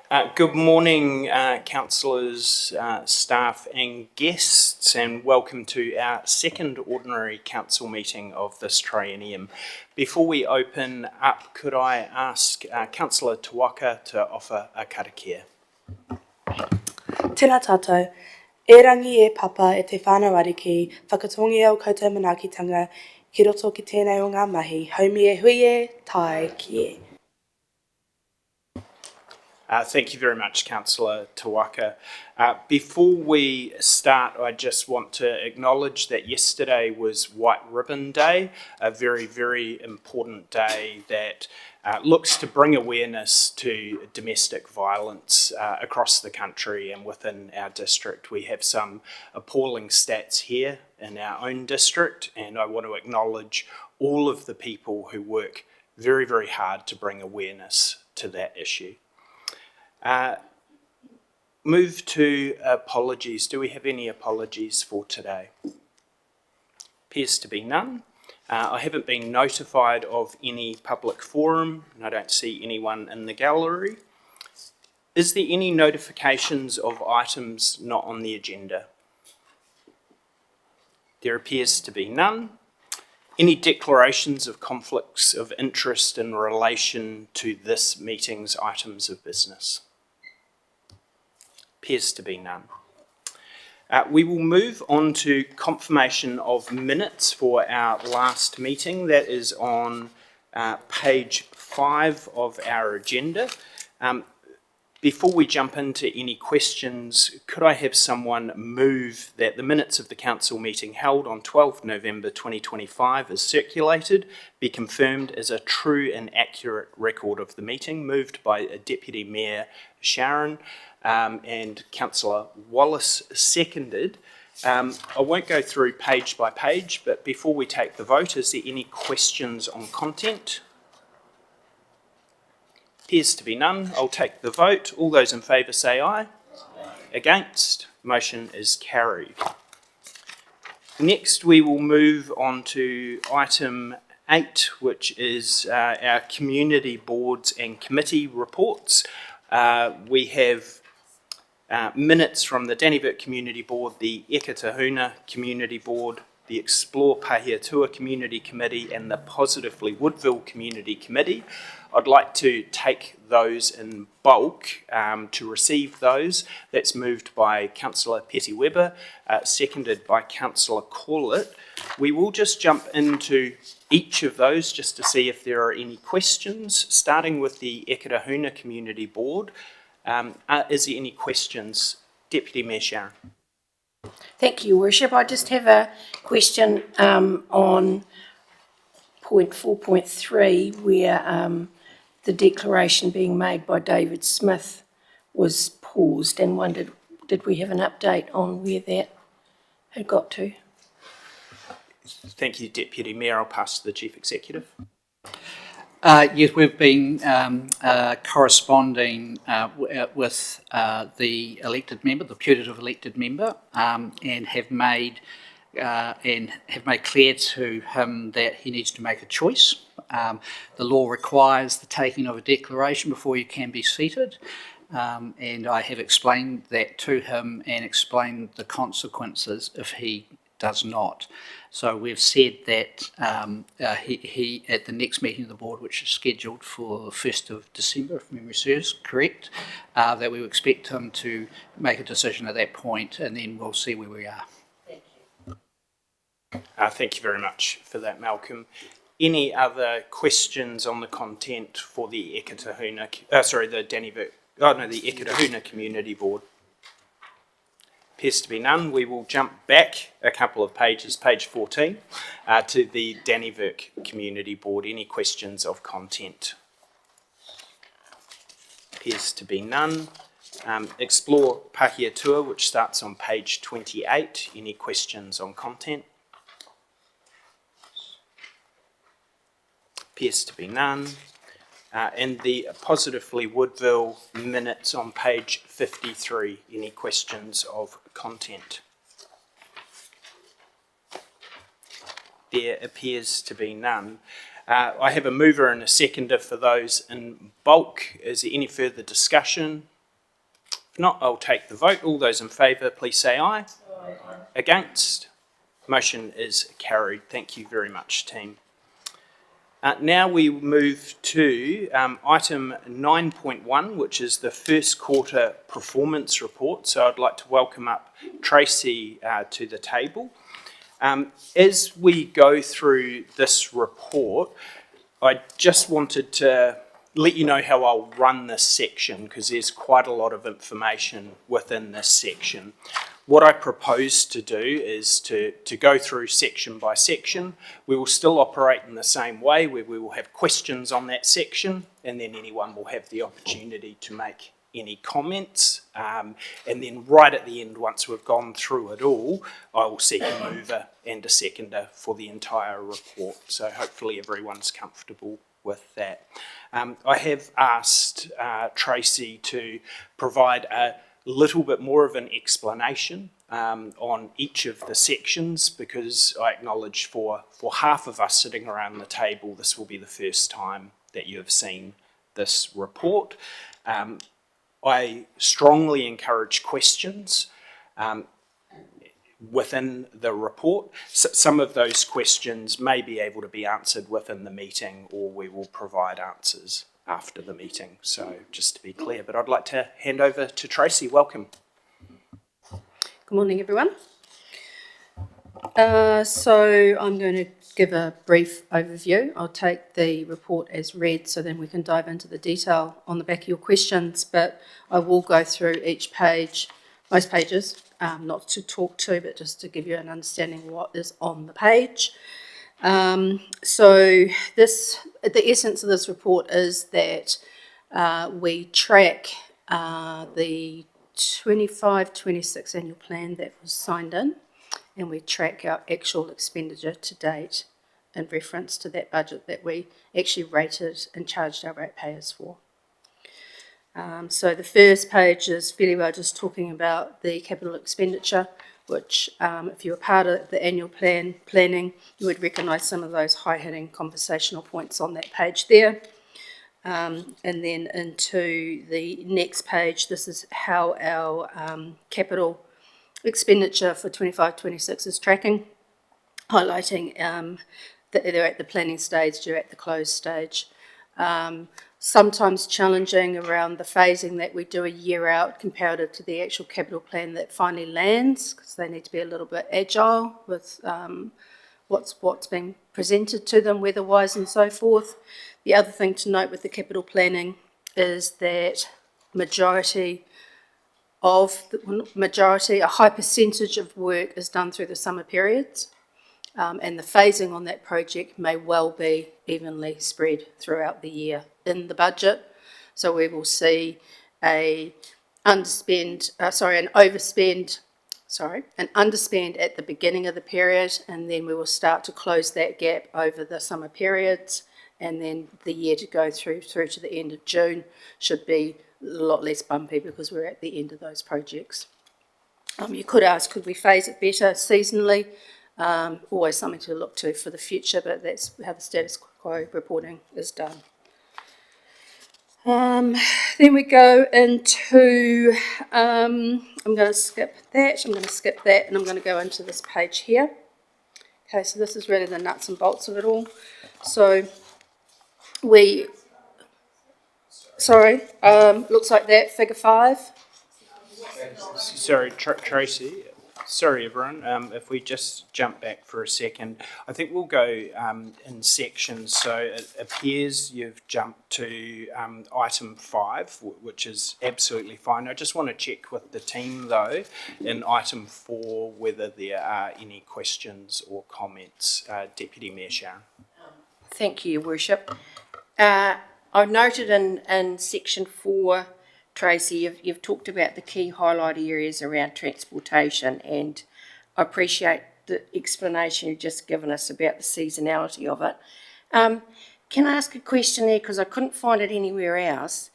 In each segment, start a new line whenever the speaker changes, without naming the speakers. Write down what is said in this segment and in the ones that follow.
Good morning, councillors, staff and guests, and welcome to our second ordinary council meeting of this triennium. Before we open up, could I ask Councillor Tuaka to offer a karakia?
Tēnā tātou, e rangi e papa e te whānau ariki, whakatongi au koutou manaakitanga, ki roto ki tēnei o ngā mahi, haumi e hui e, tai ki e.
Thank you very much, Councillor Tuaka. Before we start, I just want to acknowledge that yesterday was White Ribbon Day, a very, very important day that looks to bring awareness to domestic violence across the country and within our district. We have some appalling stats here in our own district, and I want to acknowledge all of the people who work very, very hard to bring awareness to that issue. Move to apologies. Do we have any apologies for today? Appears to be none. I haven't been notified of any public forum, and I don't see anyone in the gallery. Is there any notifications of items not on the agenda? There appears to be none. Any declarations of conflicts of interest in relation to this meeting's items of business? Appears to be none. We will move on to confirmation of minutes for our last meeting. That is on page 5 of our agenda. Before we jump into any questions, could I have someone move that the minutes of the council meeting held on 12 November 2025 as circulated be confirmed as a true and accurate record of the meeting, moved by Deputy Mayor Sharon and Councillor Wallace seconded. I won't go through page by page, but before we take the vote, is there any questions on content? Appears to be none. I'll take the vote. All those in favour say aye. Aye. Against? Motion is carried. Next, we will move on to item 8, which is our community boards and committee reports. We have minutes from the Dannevirke Community Board, the Eka Tahuna Community Board, the Explore Pahiatua Community Committee and the Positively Woodville Community Committee. I'd like to take those in bulk to receive those. That's moved by Councillor Petty-Webber, seconded by Councillor Corlett. We will just jump into each of those just to see if there are any questions, starting with the Eka Tahuna Community Board. Is there any questions? Deputy Mayor Sharon.
Thank you, Worship. I just have a question on point 4.3 where the declaration being made by David Smith was paused, and wondered, did we have an update on where that had got to?
Thank you, Deputy Mayor. I'll pass to the Chief Executive.
Yes, we've been corresponding with the elected member, the putative elected member, and have made clear to him that he needs to make a choice. The law requires the taking of a declaration before you can be seated, and I have explained that to him and explained the consequences if he does not. So we've said that he at the next meeting of the board, which is scheduled for 1st of December, if memory serves correct, that we expect him to make a decision at that point, and then we'll see where we are.
Thank you.
Thank you very much for that, Malcolm. Any other questions on the content for the Eka Tahuna, the Eka Tahuna Community Board? Appears to be none. We will jump back a couple of pages, page 14, to the Dannevirke Community Board. Any questions of content? Appears to be none. Explore Pahiatua, which starts on page 28. Any questions on content? Appears to be none. And the Positively Woodville minutes on page 53. Any questions of content? There appears to be none. I have a mover and a seconder for those in bulk. Is there any further discussion? If not, I'll take the vote. All those in favour, please say aye. Aye. Against? Motion is carried. Thank you very much, team. Now we move to item 9.1, which is the first quarter performance report. So I'd like to welcome up Tracy to the table. As we go through this report, I just wanted to let you know how I'll run this section, because there's quite a lot of information within this section. What I propose to do is to go through section by section. We will still operate in the same way, where we will have questions on that section, and then anyone will have the opportunity to make any comments. And then right at the end, once we've gone through it all, I will seek a mover and a seconder for the entire report. So hopefully everyone's comfortable with that. I have asked Tracy to provide a little bit more of an explanation on each of the sections, because I acknowledge for half of us sitting around the table, this will be the first time that you have seen this report. I strongly encourage questions within the report. Some of those questions may be able to be answered within the meeting, or we will provide answers after the meeting. So just to be clear, but I'd like to hand over to Tracy. Welcome.
Good morning, everyone. So I'm going to give a brief overview. I'll take the report as read, so then we can dive into the detail on the back of your questions, but I will go through each page, most pages, not to talk to, but just to give you an understanding of what is on the page. So the essence of this report is that we track the 25-26 annual plan that was signed in, and we track our actual expenditure to date in reference to that budget that we actually rated and charged our ratepayers for. So the first page is fairly well just talking about the capital expenditure, which if you were part of the annual planning, you would recognise some of those high-hitting conversational points on that page there. And then into the next page, this is how our capital expenditure for 25-26 is tracking, highlighting that they're at the planning stage, they're at the close stage. Sometimes challenging around the phasing that we do a year out comparative to the actual capital plan that finally lands, because they need to be a little bit agile with what's being presented to them weather-wise and so forth. The other thing to note with the capital planning is that a high percentage of work is done through the summer periods, and the phasing on that project may well be evenly spread throughout the year in the budget. So we will see an underspend at the beginning of the period, and then we will start to close that gap over the summer periods, and then the year to go through to the end of June should be a lot less bumpy because we're at the end of those projects. You could ask, could we phase it better seasonally? Always something to look to for the future, but that's how the status quo reporting is done. Then we go into, I'm going to skip that, and I'm going to go into this page here. Okay, so this is really the nuts and bolts of it all. So looks like that, figure 5.
Sorry, Tracy. Sorry, everyone. If we just jump back for a second, I think we'll go in sections. So it appears you've jumped to item 5, which is absolutely fine. I just want to check with the team, though, in item 4, whether there are any questions or comments. Deputy Mayor Sharon.
Thank you, Your Worship. I've noted in section 4, Tracy, you've talked about the key highlight areas around transportation, and I appreciate the explanation you've just given us about the seasonality of it. Can I ask a question there, because I couldn't find it anywhere else?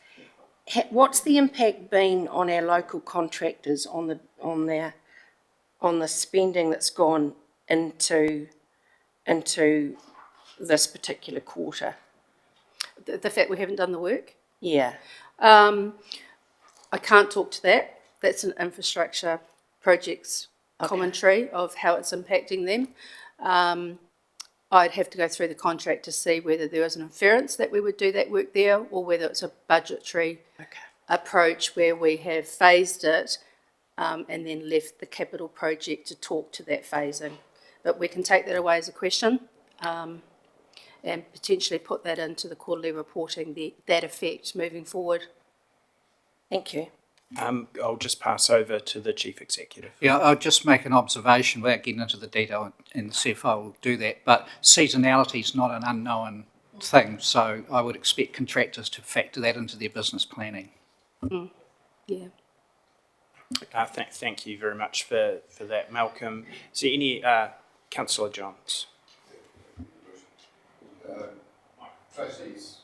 What's the impact been on our local contractors on the spending that's gone into this particular quarter?
The fact we haven't done the work?
Yeah.
I can't talk to that. That's an infrastructure projects commentary of how it's impacting them. I'd have to go through the contract to see whether there was an inference that we would do that work there, or whether it's a budgetary approach where we have phased it and then left the capital project to talk to that phasing. But we can take that away as a question and potentially put that into the quarterly reporting, that effect moving forward.
Thank you.
I'll just pass over to the Chief Executive.
Yeah, I'll just make an observation without getting into the detail, and the CFO will do that, but seasonality is not an unknown thing, so I would expect contractors to factor that into their business planning.
Yeah.
Thank you very much for that, Malcolm. Is there any, Councillor Johns?
Tracy's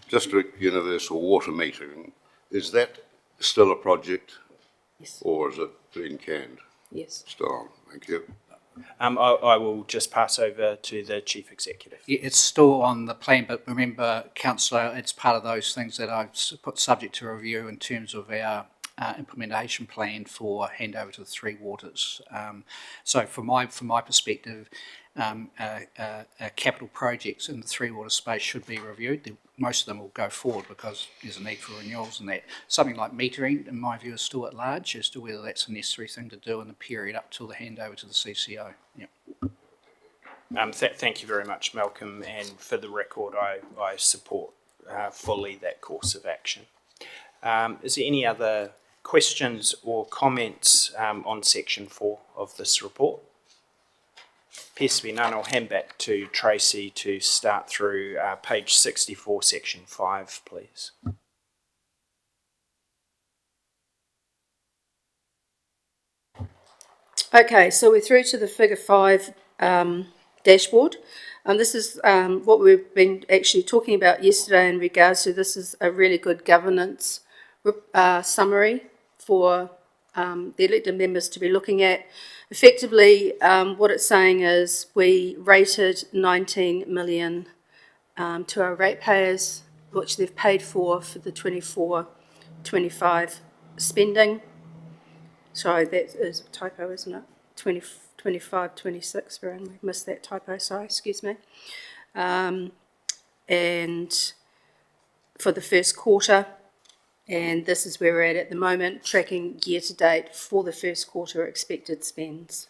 District Universal Water Metering, is that still a project?
Yes.
Or is it being canned?
Yes.
Still on, thank you.
I will just pass over to the Chief Executive.
Yeah, it's still on the plan, but remember, Councillor, it's part of those things that I've put subject to review in terms of our implementation plan for handover to the three waters. So from my perspective, capital projects in the three water space should be reviewed. Most of them will go forward because there's a need for renewals and that. Something like metering, in my view, is still at large as to whether that's a necessary thing to do in the period up till the handover to the CCO. Yep.
Thank you very much, Malcolm, and for the record, I support fully that course of action. Is there any other questions or comments on section 4 of this report? Appears to be none. I'll hand back to Tracy to start through page 64, section 5, please.
Okay, so we're through to the figure 5 dashboard. This is what we've been actually talking about yesterday in regards to this is a really good governance summary for the elected members to be looking at. Effectively, what it's saying is we rated 19 million to our ratepayers, which they've paid for the 24-25 spending. Sorry, that is a typo, isn't it? 25-26, we missed that typo, sorry, excuse me. And for the first quarter, and this is where we're at the moment, tracking year to date for the first quarter expected spends.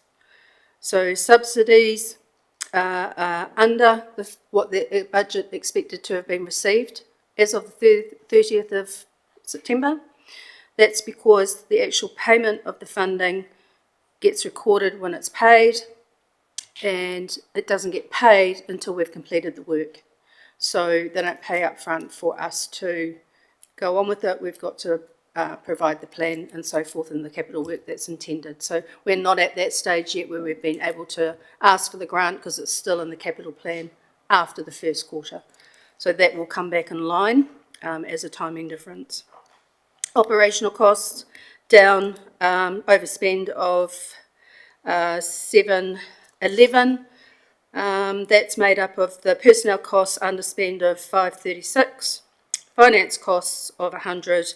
So subsidies are under what the budget expected to have been received as of the 30th of September. That's because the actual payment of the funding gets recorded when it's paid, and it doesn't get paid until we've completed the work. So they don't pay up front for us to go on with it. We've got to provide the plan and so forth and the capital work that's intended. So we're not at that stage yet where we've been able to ask for the grant because it's still in the capital plan after the first quarter. So that will come back in line as a timing difference. Operational costs down, overspend of 711. That's made up of the personnel costs underspend of 536, finance costs of 100,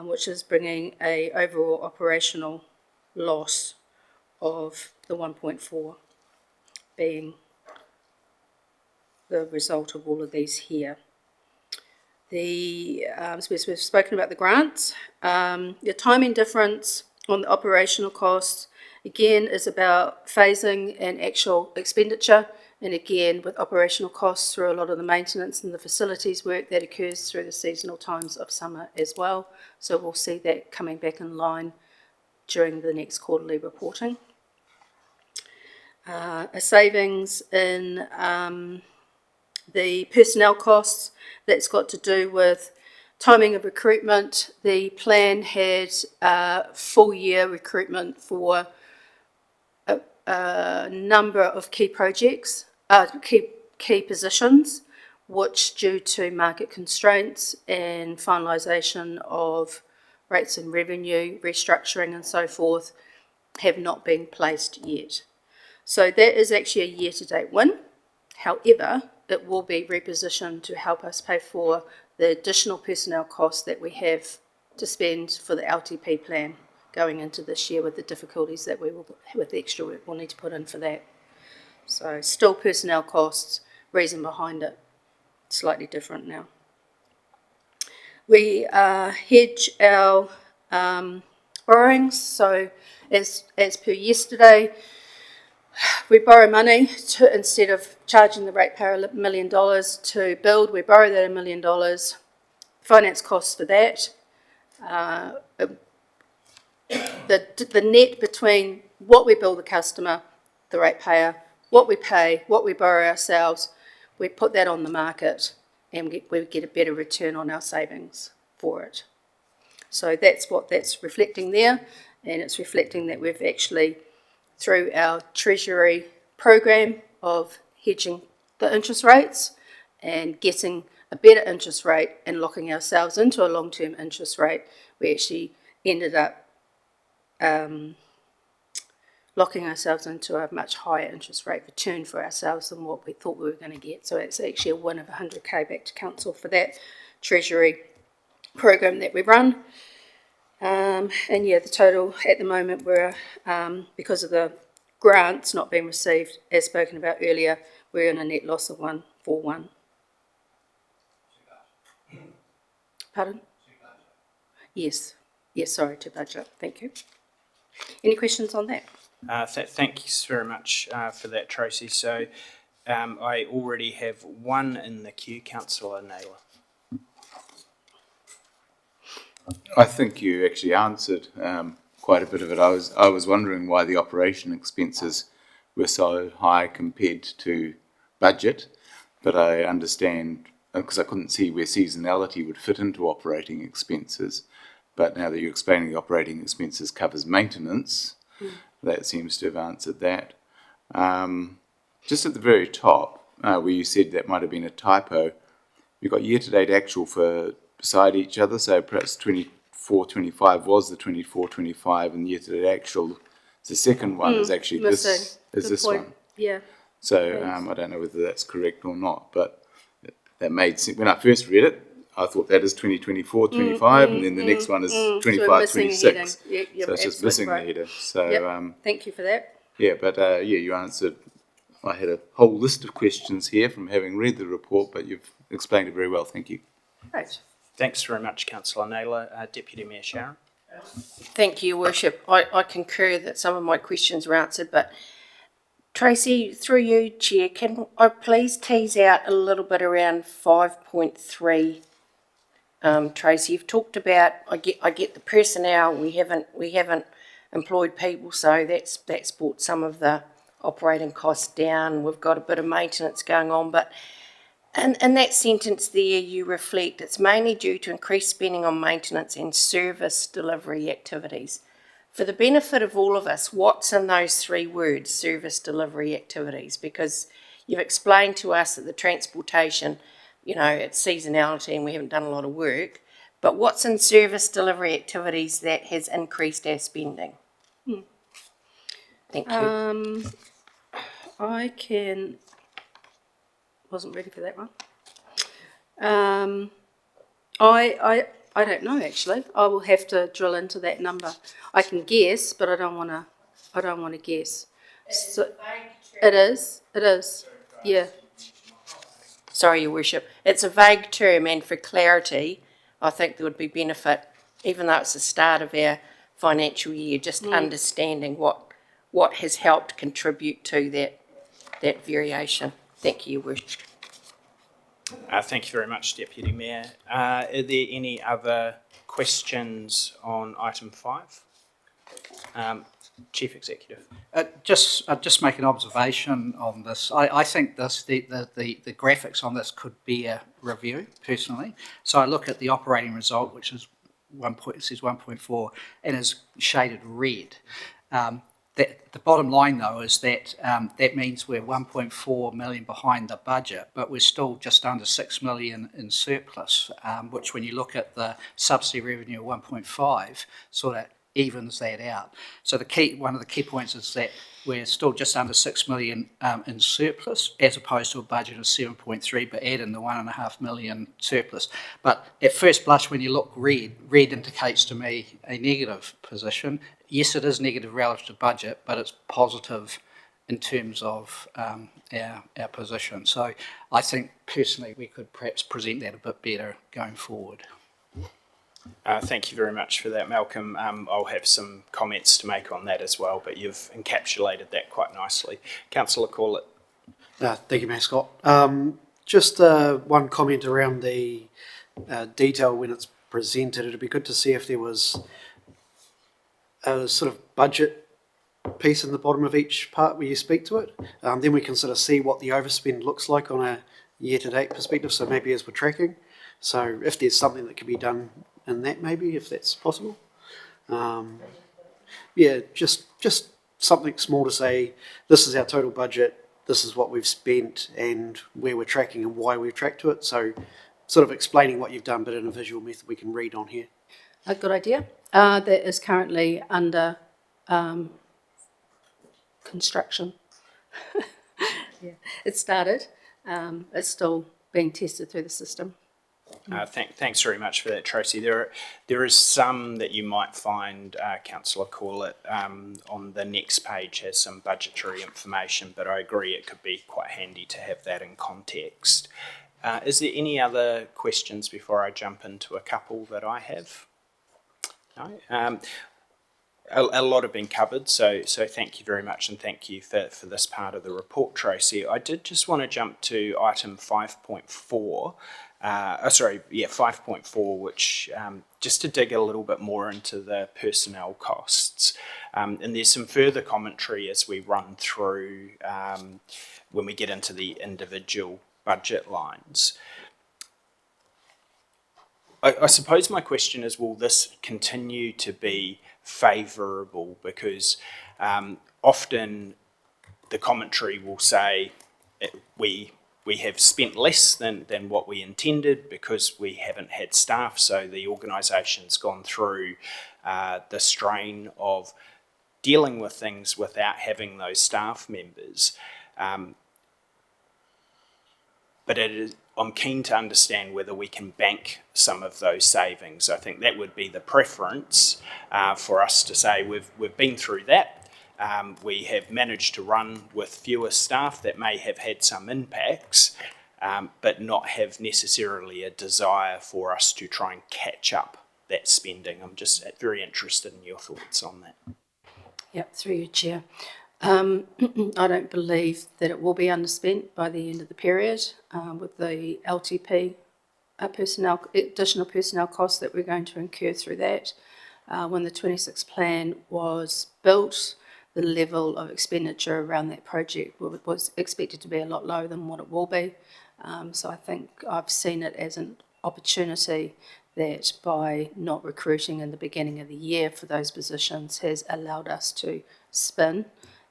which is bringing a overall operational loss of the 1.4 being the result of all of these here. So we've spoken about the grants. The timing difference on the operational costs, again, is about phasing and actual expenditure. And again, with operational costs through a lot of the maintenance and the facilities work that occurs through the seasonal times of summer as well. So we'll see that coming back in line during the next quarterly reporting. A savings in the personnel costs, that's got to do with timing of recruitment. The plan had full year recruitment for a number of key projects, key positions, which due to market constraints and finalisation of rates and revenue, restructuring and so forth, have not been placed yet. So that is actually a year-to-date win. However, it will be repositioned to help us pay for the additional personnel costs that we have to spend for the LTP plan going into this year with the difficulties that we will, with the extra work we'll need to put in for that. So still personnel costs, reason behind it, slightly different now. We hedge our borrowings, so as per yesterday, we borrow money to, instead of charging the ratepayer $1 million to build, we borrow that $1 million. Finance costs for that. The net between what we bill the customer, the ratepayer, what we pay, what we borrow ourselves, we put that on the market and we get a better return on our savings for it. So that's what that's reflecting there, and it's reflecting that we've actually, through our Treasury program of hedging the interest rates and getting a better interest rate and locking ourselves into a long-term interest rate, we actually ended up locking ourselves into a much higher interest rate return for ourselves than what we thought we were going to get. So it's actually a win of 100k back to council for that Treasury program that we run. And yeah, the total at the moment, we're, because of the grants not being received, as spoken about earlier, we're in a net loss of 141. Pardon? Yes. Yes, sorry, to budget. Thank you. Any questions on that?
Thanks very much for that, Tracy. So I already have one in the queue, Councillor Naylor.
I think you actually answered quite a bit of it. I was wondering why the operation expenses were so high compared to budget, but I understand because I couldn't see where seasonality would fit into operating expenses. But now that you're explaining the operating expenses covers maintenance, that seems to have answered that. Just at the very top, where you said that might have been a typo, you've got year-to-date actual for beside each other, so perhaps 24-25 was the 24-25, and year-to-date actual, the second one is actually this one.
Yeah.
So I don't know whether that's correct or not, but that made sense. When I first read it, I thought that is 2024-25, and then the next one is 25-26. So it's just missing a header. So
thank you for that.
Yeah, but yeah, you answered. I had a whole list of questions here from having read the report, but you've explained it very well. Thank you.
Great.
Thanks very much, Councillor Naylor. Deputy Mayor Sharon.
Thank you, Worship. I concur that some of my questions were answered, but Tracy, through you, Chair, can I please tease out a little bit around 5.3? Tracy, you've talked about, I get the personnel, we haven't employed people, so that's brought some of the operating costs down. We've got a bit of maintenance going on, but in that sentence there you reflect it's mainly due to increased spending on maintenance and service delivery activities. For the benefit of all of us, what's in those three words, service delivery activities? Because you've explained to us that the transportation, it's seasonality and we haven't done a lot of work, but what's in service delivery activities that has increased our spending? Thank you.
Wasn't ready for that one. I don't know actually. I will have to drill into that number. I can guess, but I don't want to guess. So, it is. Yeah.
Sorry, Your Worship. It's a vague term, and for clarity, I think there would be benefit, even though it's the start of our financial year, just understanding what has helped contribute to that variation. Thank you, Your Worship.
Thank you very much, Deputy Mayor. Are there any other questions on item 5? Chief Executive.
Just make an observation on this. I think the graphics on this could be a review, personally. So I look at the operating result, which is it says 1.4 and is shaded red. The bottom line, though, is that that means we're 1.4 million behind the budget, but we're still just under 6 million in surplus, which when you look at the subsidy revenue of 1.5, sort of evens that out. So one of the key points is that we're still just under 6 million in surplus, as opposed to a budget of 7.3, but add in the 1.5 million surplus. But at first blush, when you look red indicates to me a negative position. Yes, it is negative relative to budget, but it's positive in terms of our position. So I think personally we could perhaps present that a bit better going forward.
Thank you very much for that, Malcolm. I'll have some comments to make on that as well, but you've encapsulated that quite nicely. Councillor Corlett.
Thank you, Mayor Scott. Just one comment around the detail when it's presented. It'd be good to see if there was a sort of budget piece in the bottom of each part where you speak to it. Then we can sort of see what the overspend looks like on a year-to-date perspective, so maybe as we're tracking. So if there's something that can be done in that, maybe, if that's possible. Yeah, just something small to say, this is our total budget, this is what we've spent and where we're tracking and why we've tracked to it. So sort of explaining what you've done, but in a visual method we can read on here.
A good idea. That is currently under construction. Yeah, it started. It's still being tested through the system.
Thanks very much for that, Tracy. There is some that you might find, Councillor Corlett, on the next page has some budgetary information, but I agree it could be quite handy to have that in context. Is there any other questions before I jump into a couple that I have? No? A lot have been covered, so thank you very much, and thank you for this part of the report, Tracy. I did just want to jump to item 5.4. 5.4, which just to dig a little bit more into the personnel costs. And there's some further commentary as we run through when we get into the individual budget lines. I suppose my question is, will this continue to be favourable? Because often the commentary will say we have spent less than what we intended because we haven't had staff, so the organisation's gone through the strain of dealing with things without having those staff members. But I'm keen to understand whether we can bank some of those savings. I think that would be the preference for us to say we've been through that. We have managed to run with fewer staff that may have had some impacts, but not have necessarily a desire for us to try and catch up that spending. I'm just very interested in your thoughts on that.
Yep, through you, Chair. I don't believe that it will be underspent by the end of the period with the LTP additional personnel costs that we're going to incur through that. When the 26 plan was built, the level of expenditure around that project was expected to be a lot lower than what it will be. So I think I've seen it as an opportunity that by not recruiting in the beginning of the year for those positions has allowed us to spin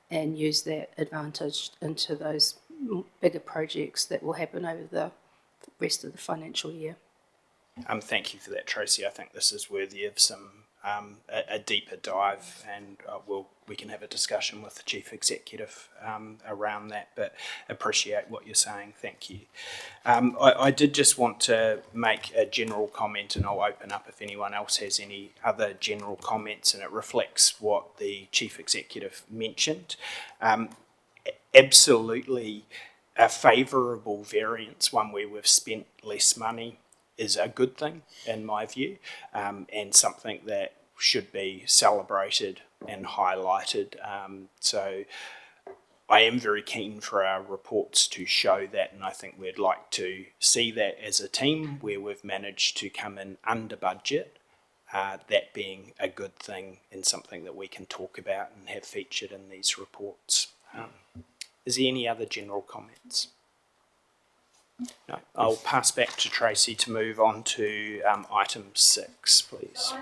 and use that advantage into those bigger projects that will happen over the rest of the financial year.
Thank you for that, Tracy. I think this is worthy of some a deeper dive, and we can have a discussion with the Chief Executive around that, but appreciate what you're saying. Thank you. I did just want to make a general comment, and I'll open up if anyone else has any other general comments, and it reflects what the Chief Executive mentioned. Absolutely a favourable variance, one where we've spent less money, is a good thing in my view, and something that should be celebrated and highlighted. So I am very keen for our reports to show that, and I think we'd like to see that as a team where we've managed to come in under budget, that being a good thing and something that we can talk about and have featured in these reports. Is there any other general comments? No, I'll pass back to Tracy to move on to item 6, please.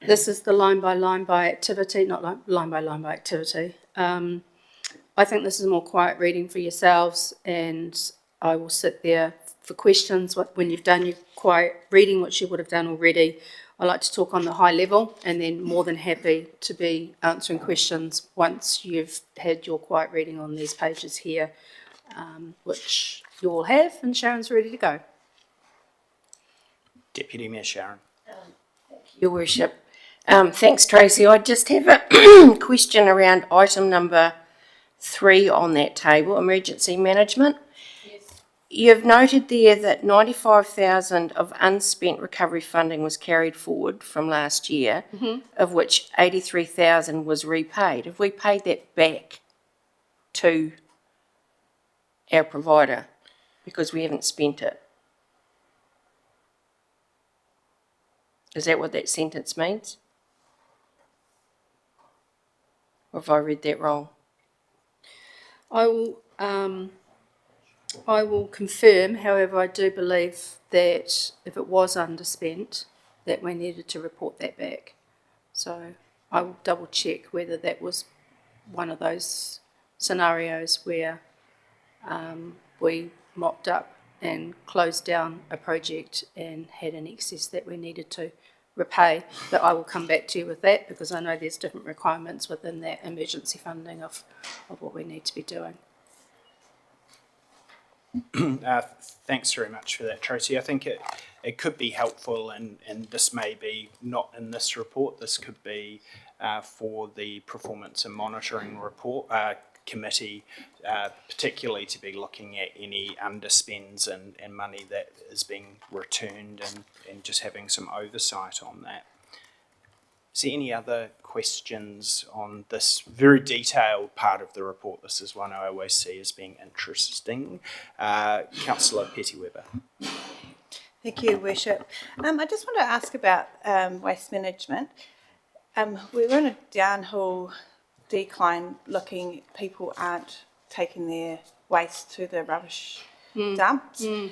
This is the line by activity, not line by activity. I think this is more quiet reading for yourselves, and I will sit there for questions when you've done your quiet reading, which you would have done already. I like to talk on the high level, and then more than happy to be answering questions once you've had your quiet reading on these pages here, which you all have, and Sharon's ready to go.
Deputy Mayor Sharon.
Your Worship. Thanks, Tracy. I just have a question around item number 3 on that table, emergency management. Yes. You've noted there that 95,000 of unspent recovery funding was carried forward from last year, of which 83,000 was repaid. Have we paid that back to our provider because we haven't spent it? Is that what that sentence means? Or have I read that wrong?
I will confirm, however, I do believe that if it was underspent, that we needed to report that back. So I will double check whether that was one of those scenarios where we mopped up and closed down a project and had an excess that we needed to repay. But I will come back to you with that, because I know there's different requirements within that emergency funding of what we need to be doing.
Thanks very much for that, Tracy. I think it could be helpful, and this may be not in this report. This could be for the Performance and Monitoring Report Committee, particularly to be looking at any underspends and money that is being returned, and just having some oversight on that. Is there any other questions on this very detailed part of the report? This is one I always see as being interesting. Councillor Petty-Weber.
Thank you, Worship. I just want to ask about waste management. We're in a downhill decline, looking, people aren't taking their waste to the rubbish dumps. So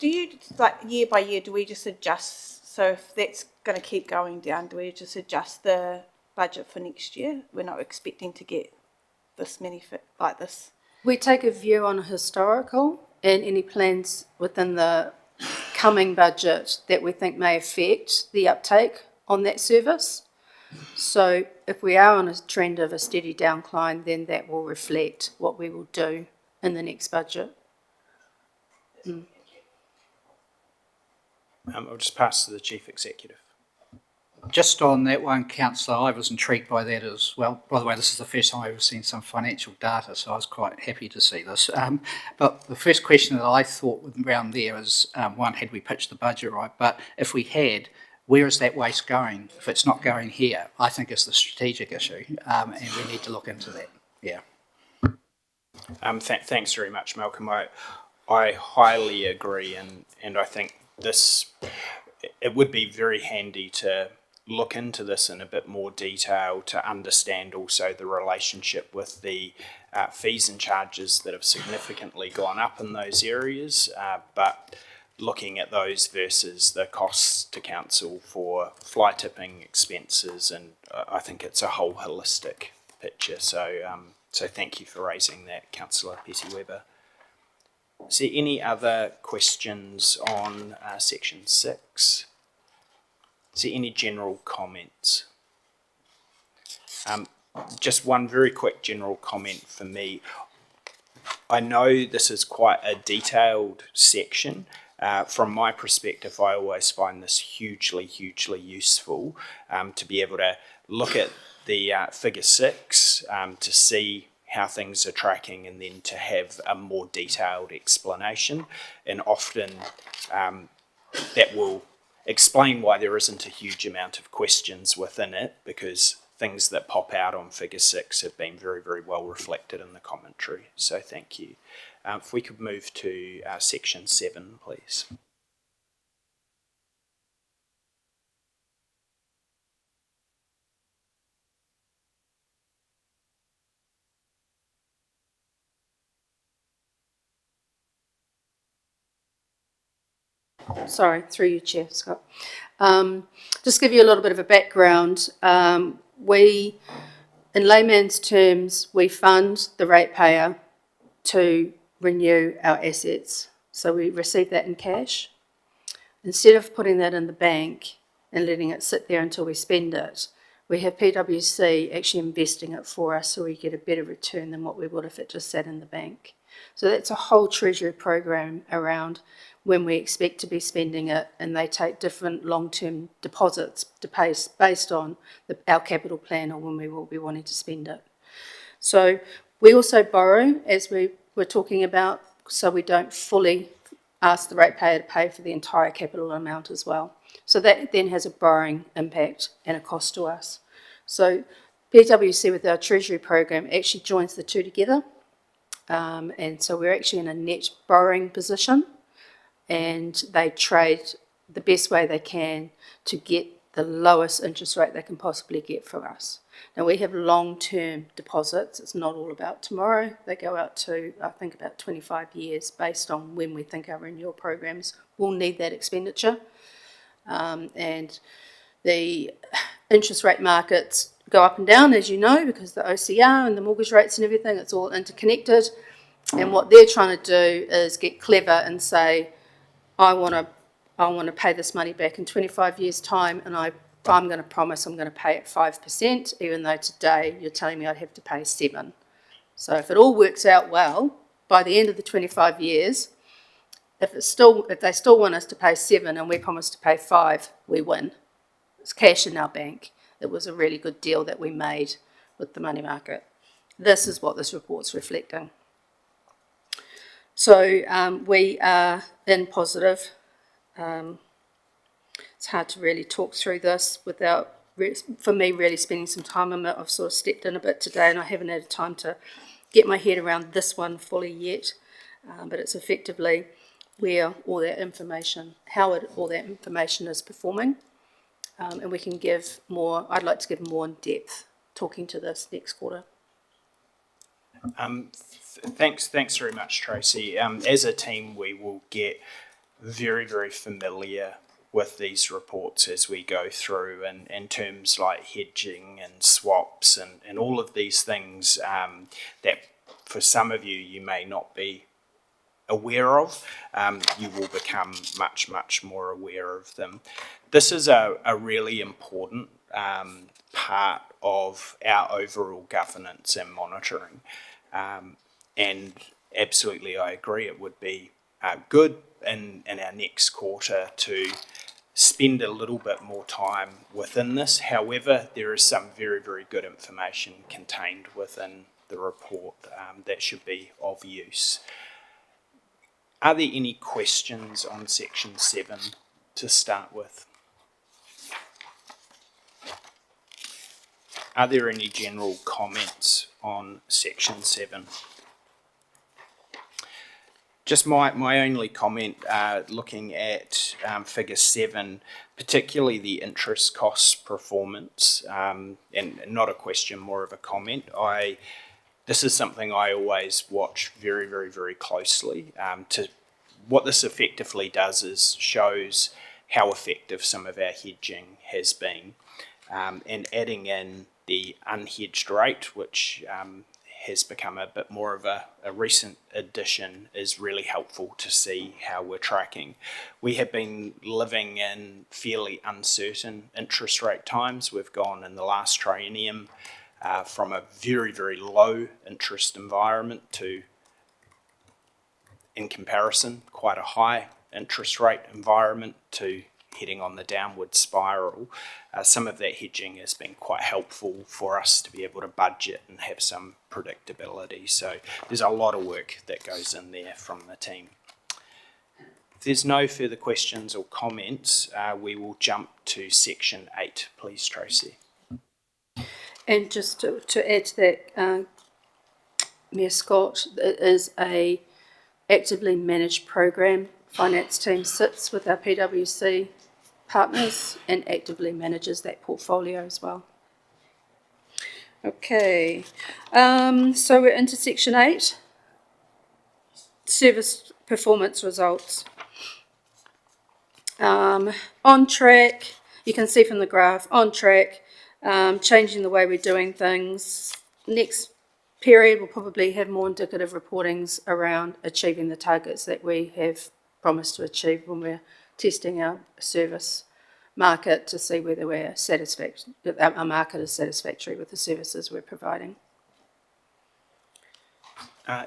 do you, like year by year, do we just adjust? So if that's going to keep going down, do we just adjust the budget for next year? We're not expecting to get this many like this.
We take a view on a historical and any plans within the coming budget that we think may affect the uptake on that service. So if we are on a trend of a steady decline, then that will reflect what we will do in the next budget.
I'll just pass to the Chief Executive.
Just on that one, Councillor, I was intrigued by that as well. By the way, this is the first time I've ever seen some financial data, so I was quite happy to see this. But the first question that I thought around there is, one, had we pitched the budget right? But if we had, where is that waste going? If it's not going here, I think it's the strategic issue, and we need to look into that. Yeah.
Thanks very much, Malcolm. I highly agree, and I think it would be very handy to look into this in a bit more detail to understand also the relationship with the fees and charges that have significantly gone up in those areas, but looking at those versus the costs to council for fly tipping expenses, and I think it's a whole holistic picture. So thank you for raising that, Councillor Petty-Weber. Is there any other questions on section 6? Is there any general comments? Just one very quick general comment for me. I know this is quite a detailed section. From my perspective, I always find this hugely useful to be able to look at the figure 6 to see how things are tracking, and then to have a more detailed explanation. And often that will explain why there isn't a huge amount of questions within it, because things that pop out on figure 6 have been very well reflected in the commentary. So thank you. If we could move to section 7, please.
Sorry, through you, Chair Scott. Just give you a little bit of a background. We in layman's terms, we fund the ratepayer to renew our assets. So we receive that in cash. Instead of putting that in the bank and letting it sit there until we spend it, we have PwC actually investing it for us so we get a better return than what we would if it just sat in the bank. So that's a whole treasury program around when we expect to be spending it, and they take different long-term deposits to pay based on our capital plan or when we will be wanting to spend it. So we also borrow, as we were talking about, so we don't fully ask the ratepayer to pay for the entire capital amount as well. So that then has a borrowing impact and a cost to us. So PwC with our treasury program actually joins the two together. And so we're actually in a net borrowing position, and they trade the best way they can to get the lowest interest rate they can possibly get from us. Now, we have long-term deposits. It's not all about tomorrow. They go out to, I think, about 25 years based on when we think our renewal programs will need that expenditure. And the interest rate markets go up and down, as you know, because the OCR and the mortgage rates and everything, it's all interconnected. And what they're trying to do is get clever and say, I want to pay this money back in 25 years' time, and I'm going to promise I'm going to pay it 5%, even though today you're telling me I'd have to pay 7%. So if it all works out well, by the end of the 25 years, if they still want us to pay 7% and we promise to pay 5%, we win. It's cash in our bank. It was a really good deal that we made with the money market. This is what this report's reflecting. So we are in positive. It's hard to really talk through this without, for me, really spending some time on it. I've sort of stepped in a bit today and I haven't had time to get my head around this one fully yet. But it's effectively where all that information, all that information is performing. And we can give more, I'd like to give more in depth talking to this next quarter.
Thanks very much, Tracy. As a team, we will get very, very familiar with these reports as we go through, and in terms like hedging and swaps and all of these things that for some of you may not be aware of, you will become much, much more aware of them. This is a really important part of our overall governance and monitoring. And absolutely, I agree, it would be good in our next quarter to spend a little bit more time within this. However, there is some very, very good information contained within the report that should be of use. Are there any questions on section 7 to start with? Are there any general comments on section 7? Just my only comment, looking at figure 7, particularly the interest cost performance, and not a question, more of a comment. This is something I always watch very, very, very closely. What this effectively does is shows how effective some of our hedging has been, and adding in the unhedged rate, which has become a bit more of a recent addition, is really helpful to see how we're tracking. We have been living in fairly uncertain interest rate times. We've gone in the last triennium from a very, very low interest environment to, in comparison, quite a high interest rate environment to heading on the downward spiral. Some of that hedging has been quite helpful for us to be able to budget and have some predictability. So there's a lot of work that goes in there from the team. If there's no further questions or comments, we will jump to section 8, please, Tracy.
And just to add to that, Mayor Scott, it is a actively managed program. Finance team sits with our PwC partners and actively manages that portfolio as well. Okay, so we're into section 8, service performance results. On track, you can see from the graph, on track, changing the way we're doing things. Next period, we'll probably have more indicative reportings around achieving the targets that we have promised to achieve when we're testing our service market to see whether we're satisfactory, our market is satisfactory with the services we're providing.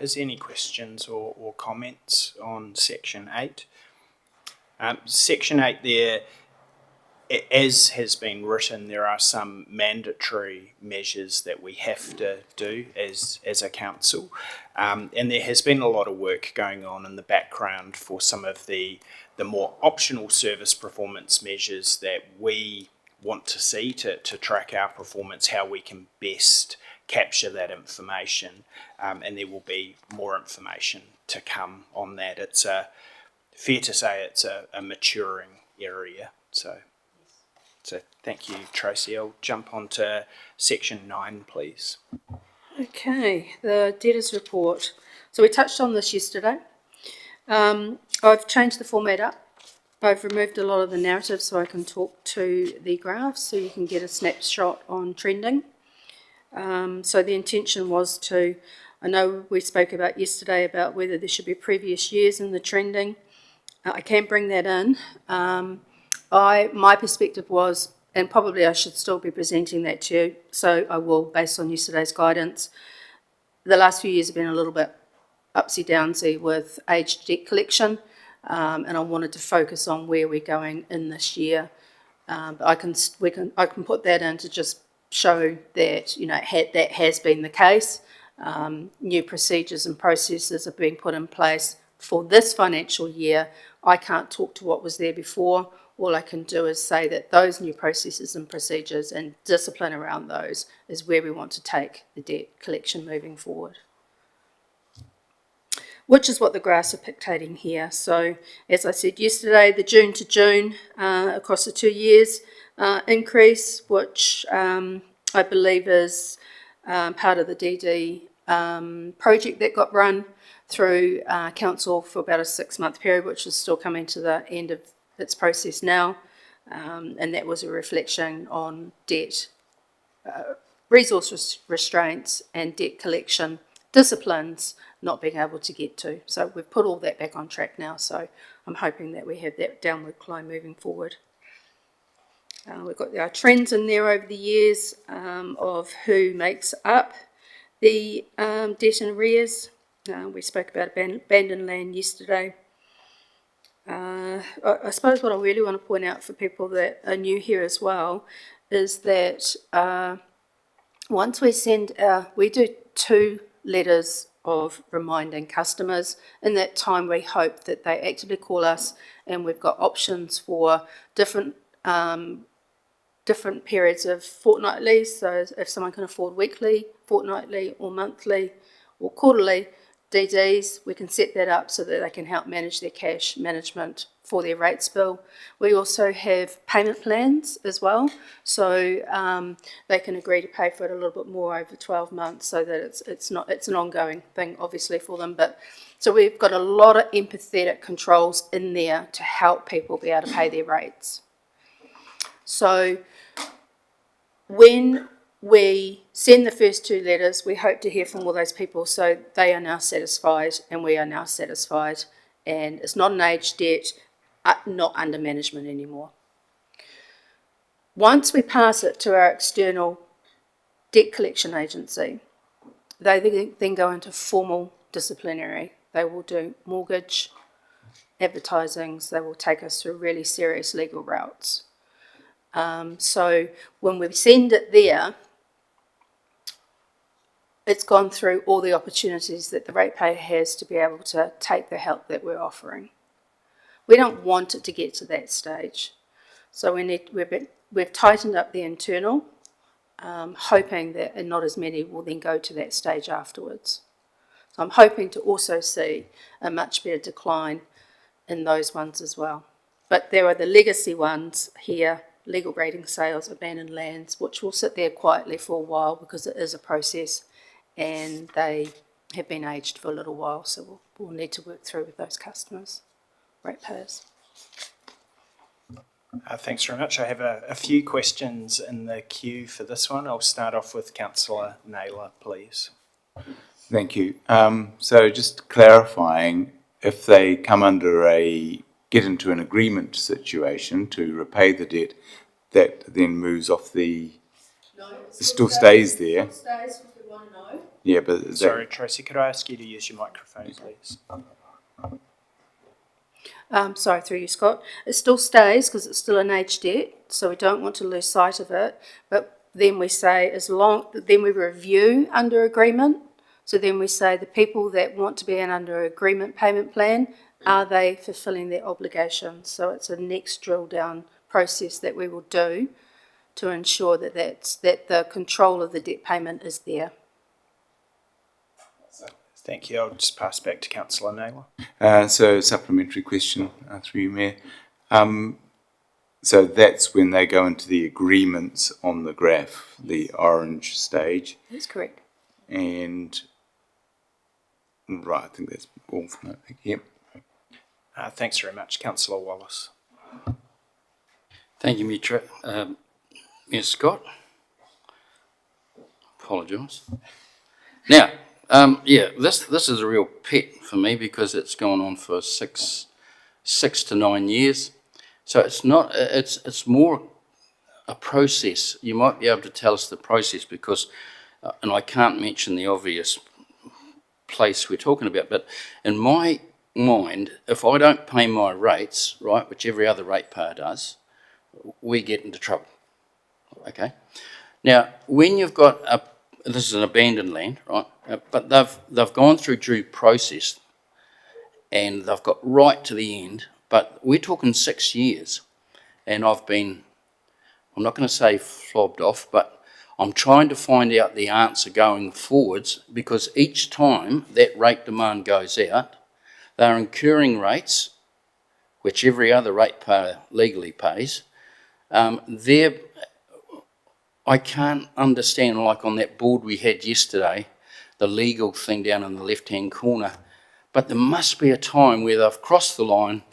Is there any questions or comments on Section 8? Section 8 there, as has been written, there are some mandatory measures that we have to do as a council. And there has been a lot of work going on in the background for some of the more optional service performance measures that we want to see to track our performance, how we can best capture that information. And there will be more information to come on that. It's fair to say it's a maturing area. So thank you, Tracy. I'll jump on to Section 9, please.
Okay, the debtors report. So we touched on this yesterday. I've changed the format up. I've removed a lot of the narrative so I can talk to the graphs so you can get a snapshot on trending. So the intention was to, I know we spoke about yesterday about whether there should be previous years in the trending. I can bring that in. My perspective was, and probably I should still be presenting that to you, so I will, based on yesterday's guidance. The last few years have been a little bit upsy-downsy with aged debt collection, and I wanted to focus on where we're going in this year. But I can put that in to just show that, you know, that has been the case. New procedures and processes are being put in place for this financial year. I can't talk to what was there before. All I can do is say that those new processes and procedures and discipline around those is where we want to take the debt collection moving forward, which is what the graphs are dictating here. So, as I said yesterday, the June to June across the 2 years increase, which I believe is part of the DD project that got run through council for about a 6-month period, which is still coming to the end of its process now, and that was a reflection on debt, resource restraints and debt collection disciplines not being able to get to. So we've put all that back on track now, so I'm hoping that we have that downward climb moving forward. We've got our trends in there over the years of who makes up the debt and arrears. We spoke about abandoned land yesterday. I suppose what I really want to point out for people that are new here as well is that once we send we do 2 letters of reminding customers. In that time, we hope that they actively call us, and we've got options for different periods of fortnightly. So if someone can afford weekly, fortnightly, or monthly, or quarterly DDs, we can set that up so that they can help manage their cash management for their rates bill. We also have payment plans as well, so they can agree to pay for it a little bit more over 12 months, so that it's an ongoing thing, obviously, for them. But so we've got a lot of empathetic controls in there to help people be able to pay their rates. So when we send the first 2 letters, we hope to hear from all those people, so they are now satisfied and we are now satisfied, and it's not an aged debt, not under management anymore. Once we pass it to our external debt collection agency, they then go into formal disciplinary. They will do mortgage, advertisings, they will take us through really serious legal routes. So when we send it there, it's gone through all the opportunities that the ratepayer has to be able to take the help that we're offering. We don't want it to get to that stage. So we've tightened up the internal, hoping that not as many will then go to that stage afterwards. So I'm hoping to also see a much better decline in those ones as well. But there are the legacy ones here, legal grading sales, abandoned lands, which will sit there quietly for a while because it is a process and they have been aged for a little while, so we'll need to work through with those customers, ratepayers.
Thanks very much. I have a few questions in the queue for this one. I'll start off with Councillor Naylor, please.
Thank you. So just clarifying, if they come under get into an agreement situation to repay the debt, that then moves off it still stays there.
It stays if we want to know.
Yeah, but is
Sorry, Tracy, could I ask you to use your microphone, please?
Sorry, through you, Scott. It still stays because it's still an age debt, so we don't want to lose sight of it. But then we say then we review under agreement. So then we say the people that want to be under agreement payment plan, are they fulfilling their obligations? So it's a next drill down process that we will do to ensure that the control of the debt payment is there.
Thank you. I'll just pass back to Councillor Naylor.
So supplementary question through you, Mayor. So that's when they go into the agreements on the graph, the orange stage.
That's correct.
And right, I think that's all for now. Yep.
Thanks very much. Councillor Wallace.
Thank you, Mitra. Yes, Scott. Apologise. Now, this is a real pet for me because it's gone on for six to 9 years. So it's not. It's more a process. You might be able to tell us the process because, and I can't mention the obvious place we're talking about, but in my mind, if I don't pay my rates, right, which every other ratepayer does, we get into trouble. Okay. Now, when you've got this is an abandoned land, right? But they've gone through due process, and they've got right to the end. But we're talking 6 years, and I'm not going to say flobbed off, but I'm trying to find out the answer going forwards because each time that rate demand goes out, they're incurring rates, which every other ratepayer legally pays. I can't understand, like on that board we had yesterday, the legal thing down in the left-hand corner, but there must be a time where they've crossed the line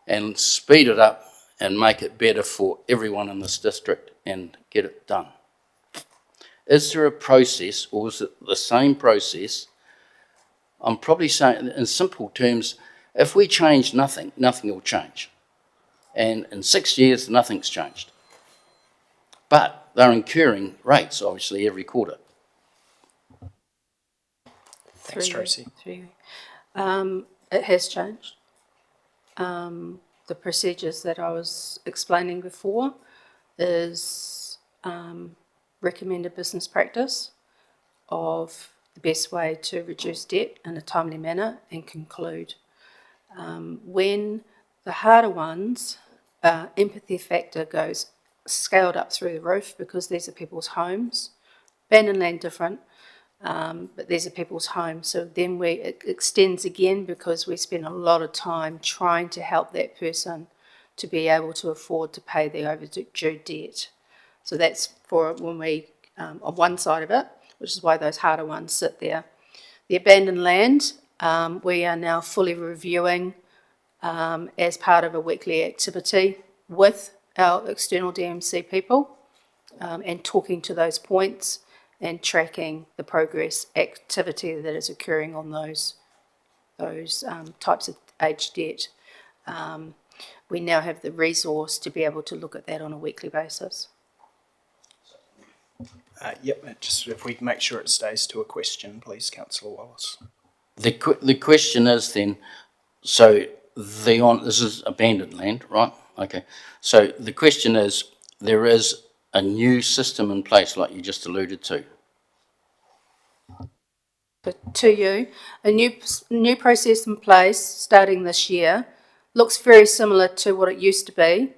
and speed it up and make it better for everyone in this district and get it done. Is there a process, or is it the same process? I'm probably saying, in simple terms, if we change nothing, nothing will change. And in 6 years, nothing's changed. But they're incurring rates, obviously, every quarter.
Thanks, Tracy.
It has changed. The procedures that I was explaining before is recommended business practice of the best way to reduce debt in a timely manner and conclude. When the harder ones, empathy factor goes scaled up through the roof because these are people's homes. Abandoned land different, but these are people's homes. So then it extends again because we spend a lot of time trying to help that person to be able to afford to pay their overdue debt. So that's for when we, on one side of it, which is why those harder ones sit there. The abandoned land, we are now fully reviewing as part of a weekly activity with our external DMC people and talking to those points and tracking the progress activity that is occurring on those types of aged debt. We now have the resource to be able to look at that on a weekly basis.
Yep, just if we can make sure it stays to a question, please, Councillor Wallace.
The question is then, so this is abandoned land, right? Okay. So the question is, there is a new system in place, like you just alluded to.
To you, a new process in place starting this year looks very similar to what it used to be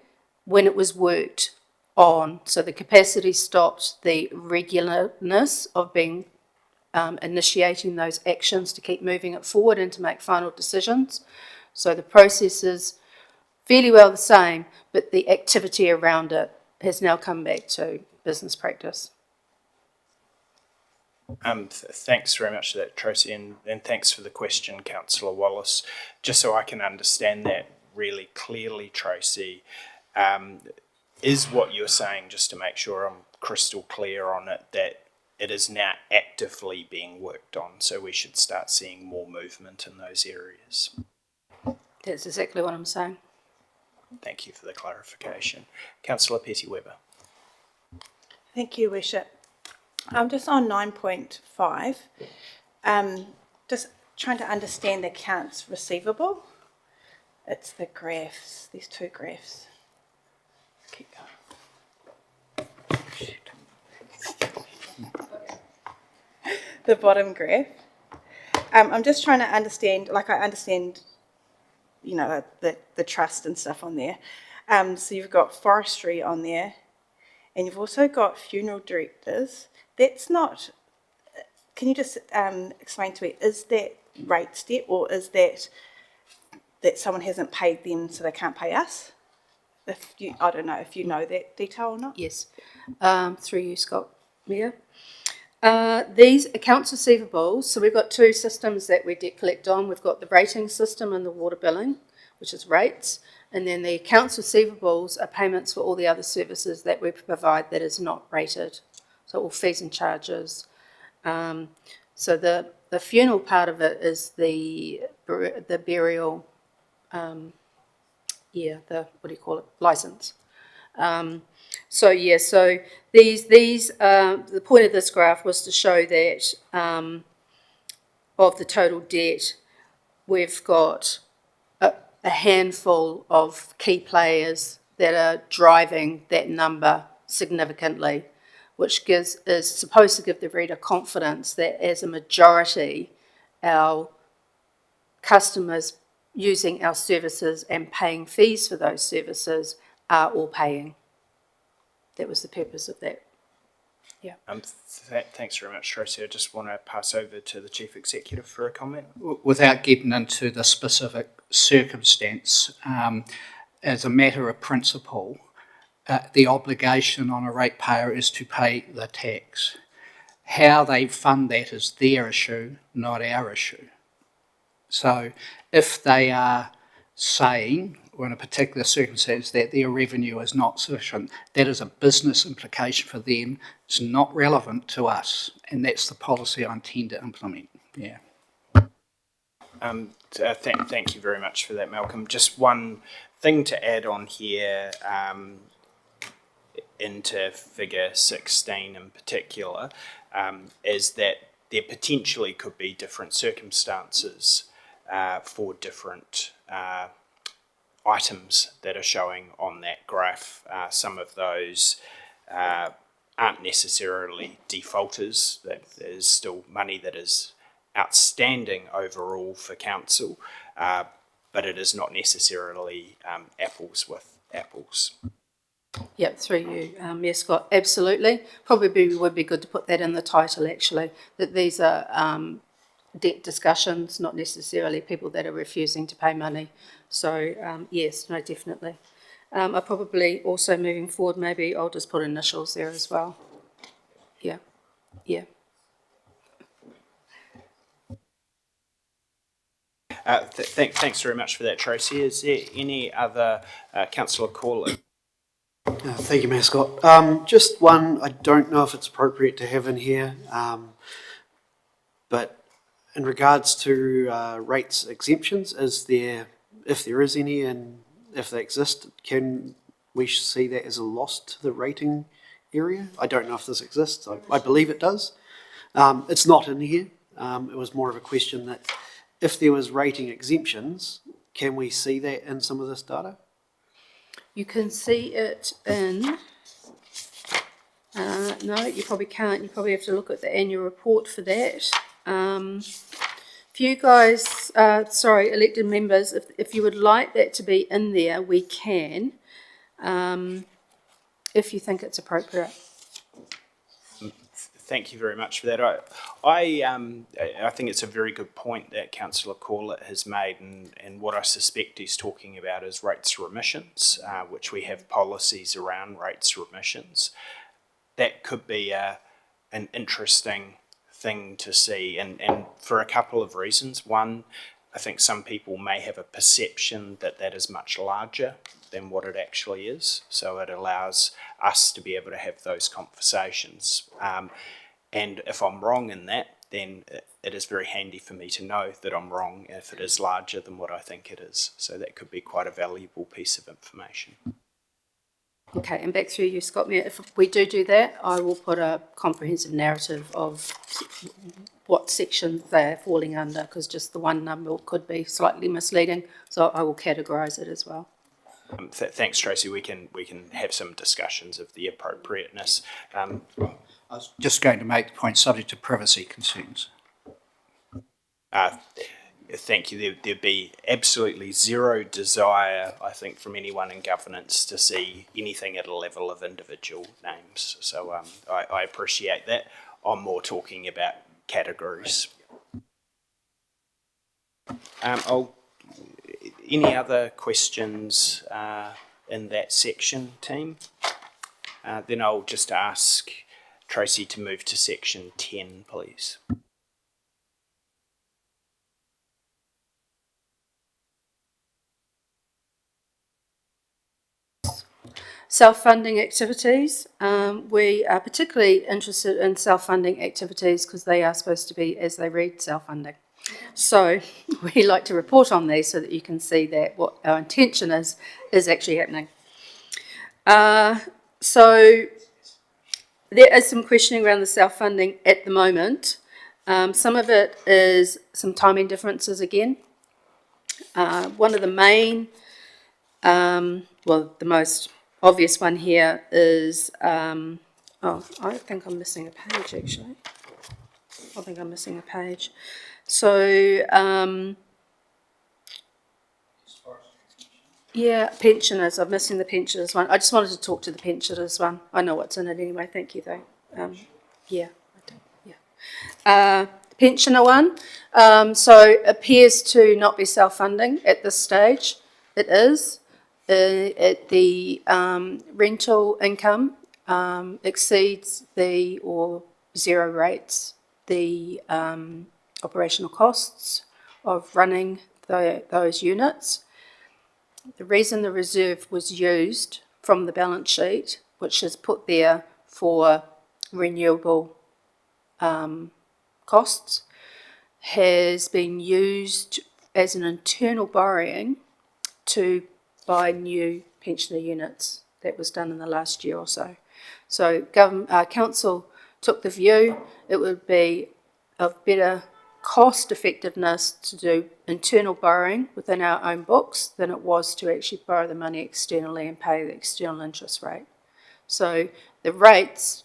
when it was worked on. So the capacity stopped, the regularness of being initiating those actions to keep moving it forward and to make final decisions. So the process is fairly well the same, but the activity around it has now come back to business practice.
Thanks very much for that, Tracy, and thanks for the question, Councillor Wallace. Just so I can understand that really clearly, Tracy, is what you're saying, just to make sure I'm crystal clear on it, that it is now actively being worked on, so we should start seeing more movement in those areas.
That's exactly what I'm saying.
Thank you for the clarification. Councillor Petty-Webber.
Thank you, Worship. I'm just on 9.5, just trying to understand the accounts receivable. It's the graphs, these two graphs. Keep going. The bottom graph. I'm just trying to understand, like I understand, you know, the trust and stuff on there. So you've got forestry on there, and you've also got funeral directors. That's not, can you just explain to me, is that rate step, or is that someone hasn't paid them so they can't pay us? If you, I don't know if you know that detail or not.
Yes. Through you, Scott, Mayor. These accounts receivables, so we've got two systems that we debt collect on. We've got the rating system and the water billing, which is rates, and then the accounts receivables are payments for all the other services that we provide that is not rated, so all fees and charges. So the funeral part of it is the burial, the what do you call it, license. So these the point of this graph was to show that of the total debt, we've got a handful of key players that are driving that number significantly, which is supposed to give the reader confidence that as a majority, our customers using our services and paying fees for those services are all paying. That was the purpose of that. Yeah.
Thanks very much, Tracy. I just want to pass over to the Chief Executive for a comment.
Without getting into the specific circumstance, as a matter of principle, the obligation on a ratepayer is to pay the tax. How they fund that is their issue, not our issue. So if they are saying, or in a particular circumstance, that their revenue is not sufficient, that is a business implication for them. It's not relevant to us, and that's the policy I intend to implement. Yeah.
Thank you very much for that, Malcolm. Just one thing to add on here, into figure 16 in particular, is that there potentially could be different circumstances for different items that are showing on that graph. Some of those aren't necessarily defaulters. There's still money that is outstanding overall for council, but it is not necessarily apples with apples.
Yep, through you, Mayor Scott, absolutely. Probably would be good to put that in the title, actually, that these are debt discussions, not necessarily people that are refusing to pay money. So, yes, no, definitely. I probably also, moving forward, maybe I'll just put initials there as well. Yeah, yeah.
Thanks very much for that, Tracy. Is there any other Councillor Corley?
Thank you, Mayor Scott. Just one, I don't know if it's appropriate to have in here, but in regards to rates exemptions, is there, if there is any, and if they exist, can we see that as a loss to the rating area? I don't know if this exists. I believe it does. It's not in here. It was more of a question that if there was rating exemptions, can we see that in some of this data?
You can see it in, no, you probably can't. You probably have to look at the annual report for that. If you guys, elected members, if you would like that to be in there, we can, if you think it's appropriate.
Thank you very much for that. I think it's a very good point that Councillor Corlett has made, and what I suspect he's talking about is rates remissions, which we have policies around rates remissions. That could be an interesting thing to see, and for a couple of reasons. One, I think some people may have a perception that that is much larger than what it actually is. So it allows us to be able to have those conversations. And if I'm wrong in that, then it is very handy for me to know that I'm wrong if it is larger than what I think it is. So that could be quite a valuable piece of information.
Okay, and back through you, Scott. If we do that, I will put a comprehensive narrative of what sections they're falling under, because just the one number could be slightly misleading. So I will categorise it as well.
Thanks, Tracy. We can have some discussions of the appropriateness.
I was just going to make the point subject to privacy concerns.
Thank you. There'd be absolutely zero desire, I think, from anyone in governance to see anything at a level of individual names. So I appreciate that. I'm more talking about categories. Any other questions in that section, team? Then I'll just ask Tracy to move to section 10, please.
Self-funding activities. We are particularly interested in self-funding activities because they are supposed to be, as they read, self-funding. So we like to report on these so that you can see that what our intention is actually happening. So there is some questioning around the self-funding at the moment. Some of it is some timing differences again. One of the main, the most obvious one here is, I think I'm missing a page actually. I think I'm missing a page. So, pensioners. I'm missing the pensioners one. I just wanted to talk to the pensioners one. I know what's in it anyway. Thank you though. Pensioner one. So appears to not be self-funding at this stage. It is. The rental income exceeds or zero rates the operational costs of running those units. The reason the reserve was used from the balance sheet, which is put there for renewable costs, has been used as an internal borrowing to buy new pensioner units. That was done in the last year or so. So council took the view it would be of better cost effectiveness to do internal borrowing within our own books than it was to actually borrow the money externally and pay the external interest rate. So the rates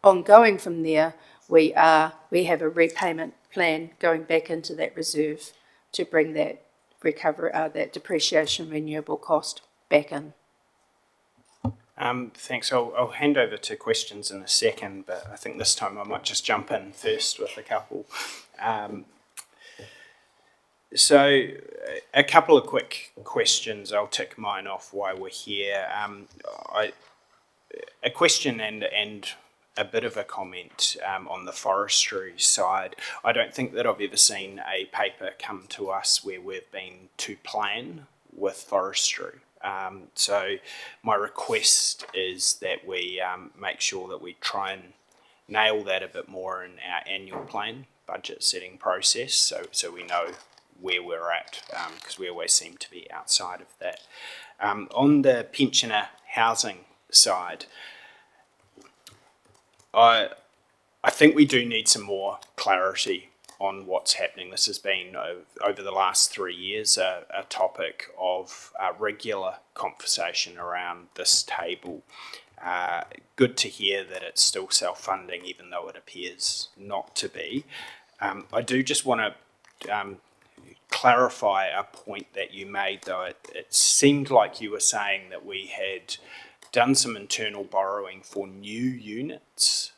ongoing from there, we have a repayment plan going back into that reserve to bring that that depreciation renewable cost back in.
Thanks. I'll hand over to questions in a second, but I think this time I might just jump in first with a couple. So a couple of quick questions. I'll tick mine off while we're here. A question and a bit of a comment on the forestry side. I don't think that I've ever seen a paper come to us where we've been to plan with forestry. So my request is that we make sure that we try and nail that a bit more in our annual plan budget setting process, so we know where we're at, because we always seem to be outside of that. On the pensioner housing side, I think we do need some more clarity on what's happening. This has been, over the last 3 years, a topic of regular conversation around this table. Good to hear that it's still self-funding, even though it appears not to be. I do just want to clarify a point that you made, though. It seemed like you were saying that we had done some internal borrowing for new units,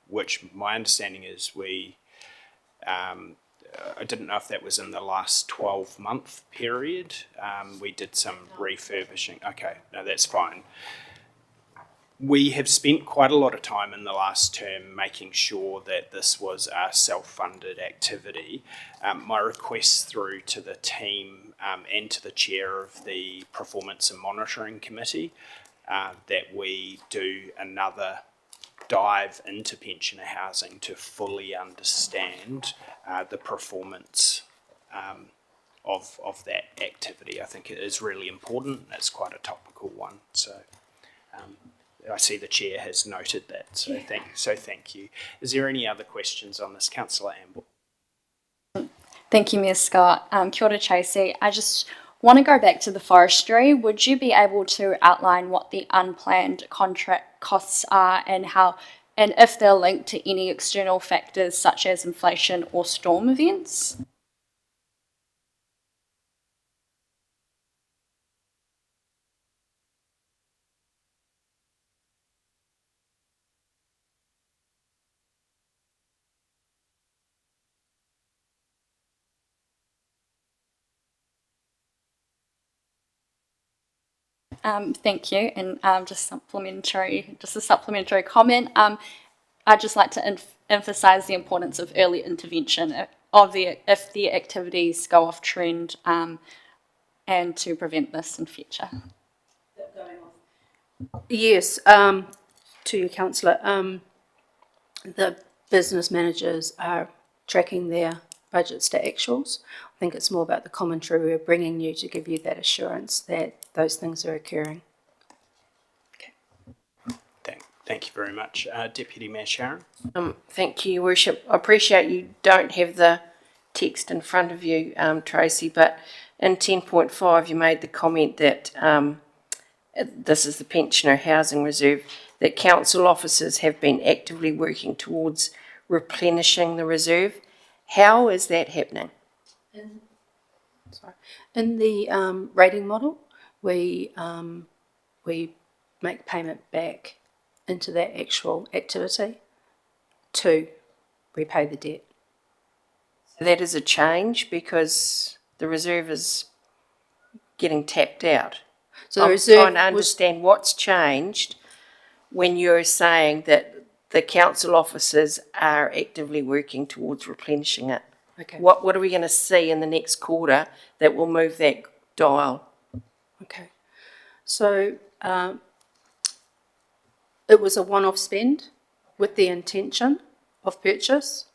which my understanding is I didn't know if that was in the last 12-month period. We did some refurbishing. Okay, no, that's fine. We have spent quite a lot of time in the last term making sure that this was a self-funded activity. My request through to the team and to the chair of the Performance and Monitoring Committee that we do another dive into pensioner housing to fully understand the performance of that activity. I think it is really important. It's quite a topical one. So I see the chair has noted that. So thank you. Is there any other questions on this, Councillor Amble?
Thank you, Ms. Scott. Kia ora, Tracy. I just want to go back to the forestry. Would you be able to outline what the unplanned contract costs are and if they're linked to any external factors such as inflation or storm events? Thank you. And just a supplementary comment. I'd just like to emphasise the importance of early intervention if the activities go off trend, and to prevent this in future.
Yes, to you, councillor. The business managers are tracking their budgets to actuals. I think it's more about the commentary we're bringing you to give you that assurance that those things are occurring.
Thank you very much. Deputy Mayor Sharon?
Thank you, Your Worship. I appreciate you don't have the text in front of you, Tracy, but in 10.5 you made the comment that this is the Pensioner Housing Reserve, that council officers have been actively working towards replenishing the reserve. How is that happening?
In the rating model, we make payment back into that actual activity to repay the debt.
So that is a change because the reserve is getting tapped out.
So the
I'm
reserve
trying to understand what's changed when you're saying that the council officers are actively working towards replenishing it.
Okay.
What are we going to see in the next quarter that will move that dial?
Okay. So it was a one-off spend with the intention of purchase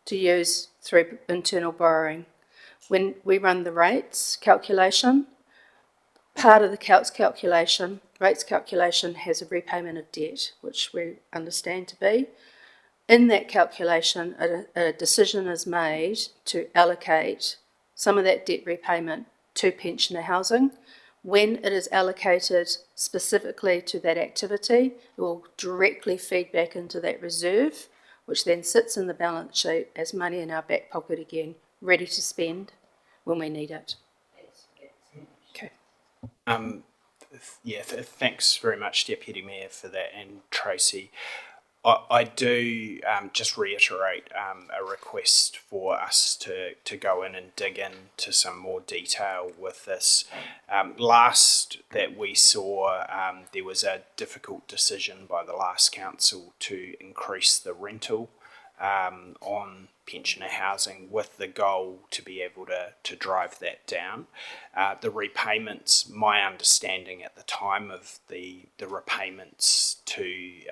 to use through internal borrowing. When we run the rates calculation, part of the rates calculation has a repayment of debt, which we understand to be. In that calculation, a decision is made to allocate some of that debt repayment to pensioner housing. When it is allocated specifically to that activity, it will directly feed back into that reserve, which then sits in the balance sheet as money in our back pocket again, ready to spend when we need it. Okay.
Thanks very much, Deputy Mayor, for that, and Tracy. I do just reiterate a request for us to go in and dig into some more detail with this. Last that we saw, there was a difficult decision by the last council to increase the rental on pensioner housing with the goal to be able to drive that down. The repayments, my understanding at the time of the repayments to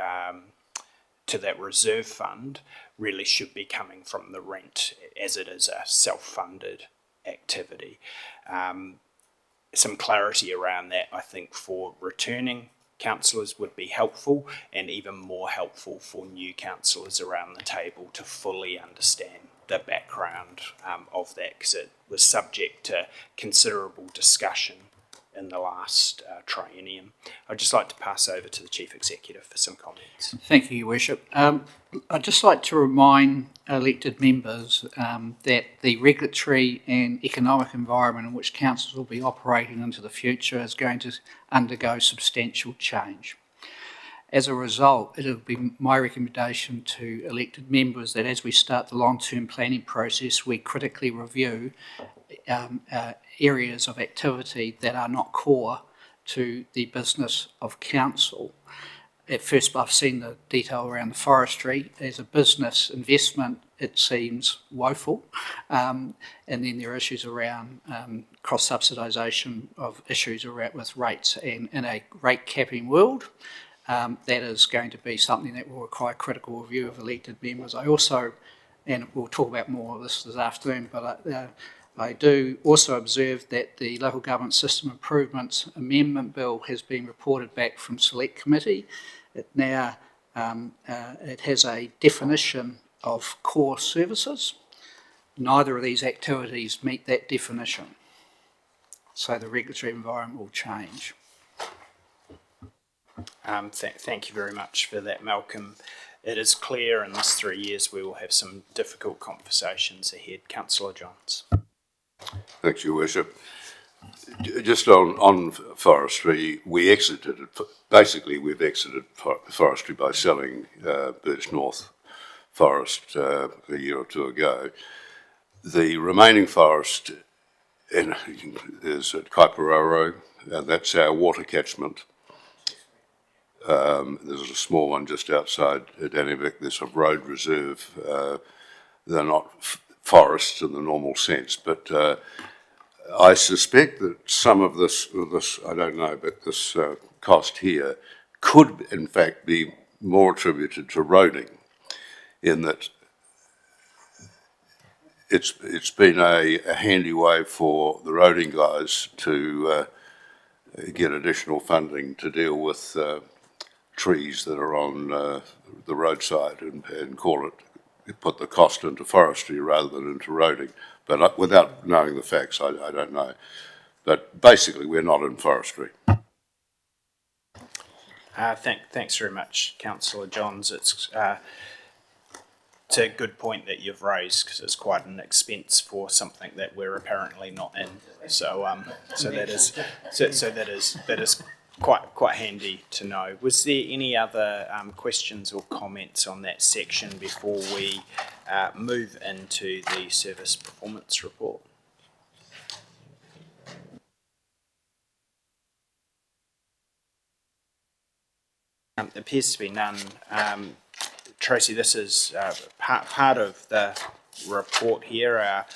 that reserve fund really should be coming from the rent, as it is a self-funded activity. Some clarity around that, I think, for returning councillors would be helpful, and even more helpful for new councillors around the table to fully understand the background of that, because it was subject to considerable discussion in the last triennium. I'd just like to pass over to the Chief Executive for some comments.
Thank you, Your Worship. I'd just like to remind elected members that the regulatory and economic environment in which councils will be operating into the future is going to undergo substantial change. As a result, it will be my recommendation to elected members that as we start the long-term planning process, we critically review areas of activity that are not core to the business of council. at first I've seen the detail around the forestry. As a business investment, it seems woeful. And then there are issues around cross-subsidisation of issues around with rates. And in a rate capping world, that is going to be something that will require critical review of elected members. I also, and we'll talk about more of this afternoon, but I do also observe that the Local Government System Improvements Amendment Bill has been reported back from Select Committee. It now it has a definition of core services. Neither of these activities meet that definition. So the regulatory environment will change.
Thank you very much for that, Malcolm. It is clear in this 3 years we will have some difficult conversations ahead. Councillor Johns.
Thanks, Your Worship. Just on forestry, we exited it. Basically, we've exited forestry by selling Birch North Forest a year or two ago. The remaining forest is at Kaipararo, and that's our water catchment. There's a small one just outside Dannevirke. There's a road reserve. They're not forests in the normal sense, but I suspect that some of this, I don't know, but this cost here could in fact be more attributed to roading, in that it's been a handy way for the roading guys to get additional funding to deal with trees that are on the roadside and put the cost into forestry rather than into roading. But without knowing the facts, I don't know. But basically, we're not in forestry.
Thanks very much, Councillor Johns. It's a good point that you've raised, because it's quite an expense for something that we're apparently not in. So that is quite handy to know. Was there any other questions or comments on that section before we move into the service performance report? Appears to be none. Tracy, this is part of the report here, our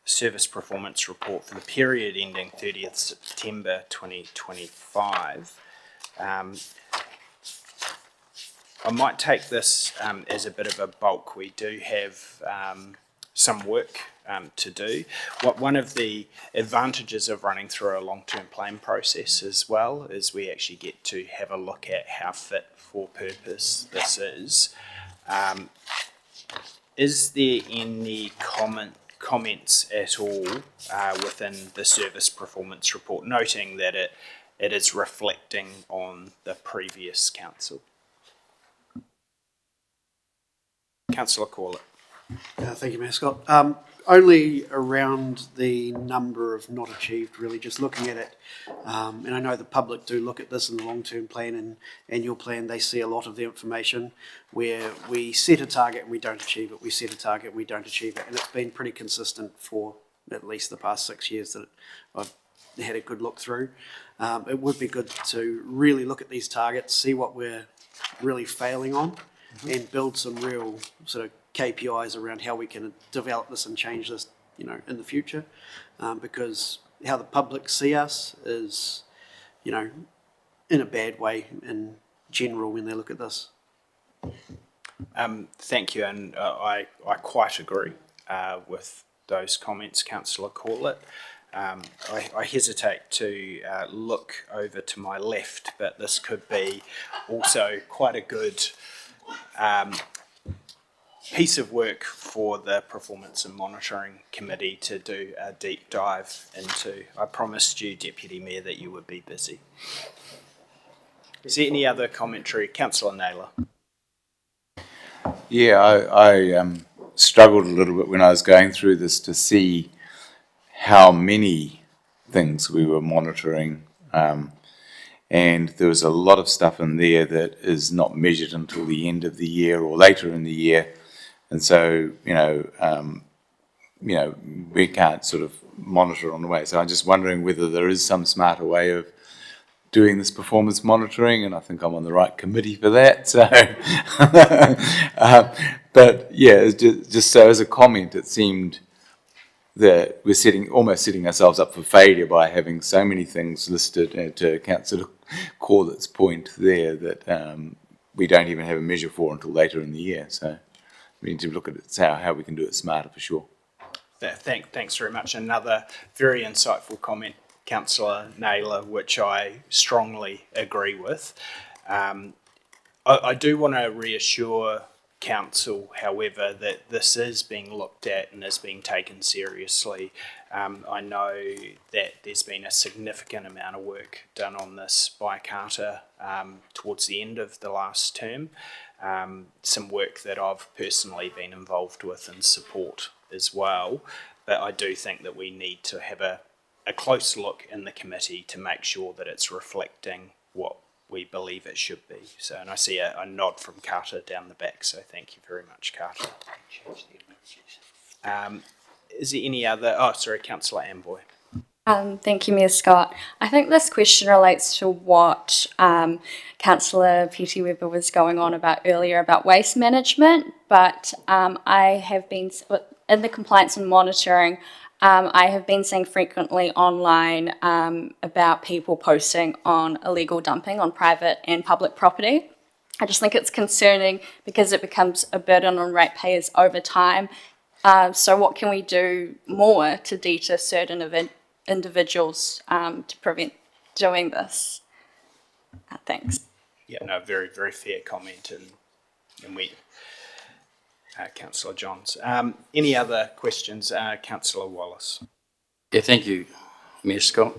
service performance report for the period ending 30th September 2025. I might take this as a bit of a bulk. We do have some work to do. One of the advantages of running through a long-term plan process as well is we actually get to have a look at how fit for purpose this is. Is there any comments at all within the service performance report, noting that it is reflecting on the previous council? Councillor Corlett.
Thank you, Mayor Scott. Only around the number of not achieved, really, just looking at it. And I know the public do look at this in the long-term plan and annual plan. They see a lot of the information where we set a target and we don't achieve it. We set a target and we don't achieve it. And it's been pretty consistent for at least the past 6 years that I've had a good look through. It would be good to really look at these targets, see what we're really failing on, and build some real sort of KPIs around how we can develop this and change this, in the future, because how the public see us is, in a bad way in general when they look at this.
Thank you, and I quite agree with those comments, Councillor Corlett. I hesitate to look over to my left, but this could be also quite a good piece of work for the Performance and Monitoring Committee to do a deep dive into. I promised you, Deputy Mayor, that you would be busy. Is there any other commentary? Councillor Naylor.
Yeah, I struggled a little bit when I was going through this to see how many things we were monitoring, and there was a lot of stuff in there that is not measured until the end of the year or later in the year. And so, we can't sort of monitor on the way. So I'm just wondering whether there is some smarter way of doing this performance monitoring, and I think I'm on the right committee for that. So, but yeah, it's just so as a comment, it seemed that we're almost setting ourselves up for failure by having so many things listed, and to Councillor Corlett's point there, that we don't even have a measure for until later in the year. So we need to look at it, how we can do it smarter for sure.
Thanks very much. Another very insightful comment, Councillor Naylor, which I strongly agree with. I do want to reassure Council, however, that this is being looked at and is being taken seriously. I know that there's been a significant amount of work done on this by Carter towards the end of the last term. Some work that I've personally been involved with and support as well. But I do think that we need to have a close look in the committee to make sure that it's reflecting what we believe it should be. So, and I see a nod from Carter down the back, so thank you very much, Carter. Is there any other, Councillor Amboy.
Thank you, Mayor Scott. I think this question relates to what Councillor Petty-Webber was going on about earlier about waste management, but I have been, in the compliance and monitoring, I have been seeing frequently online about people posting on illegal dumping on private and public property. I just think it's concerning because it becomes a burden on ratepayers over time. So what can we do more to deter certain individuals to prevent doing this? Thanks.
Yeah, no, very, very fair comment, and we, Councillor Johns. Any other questions, Councillor Wallace?
Yeah, thank you, Mayor Scott.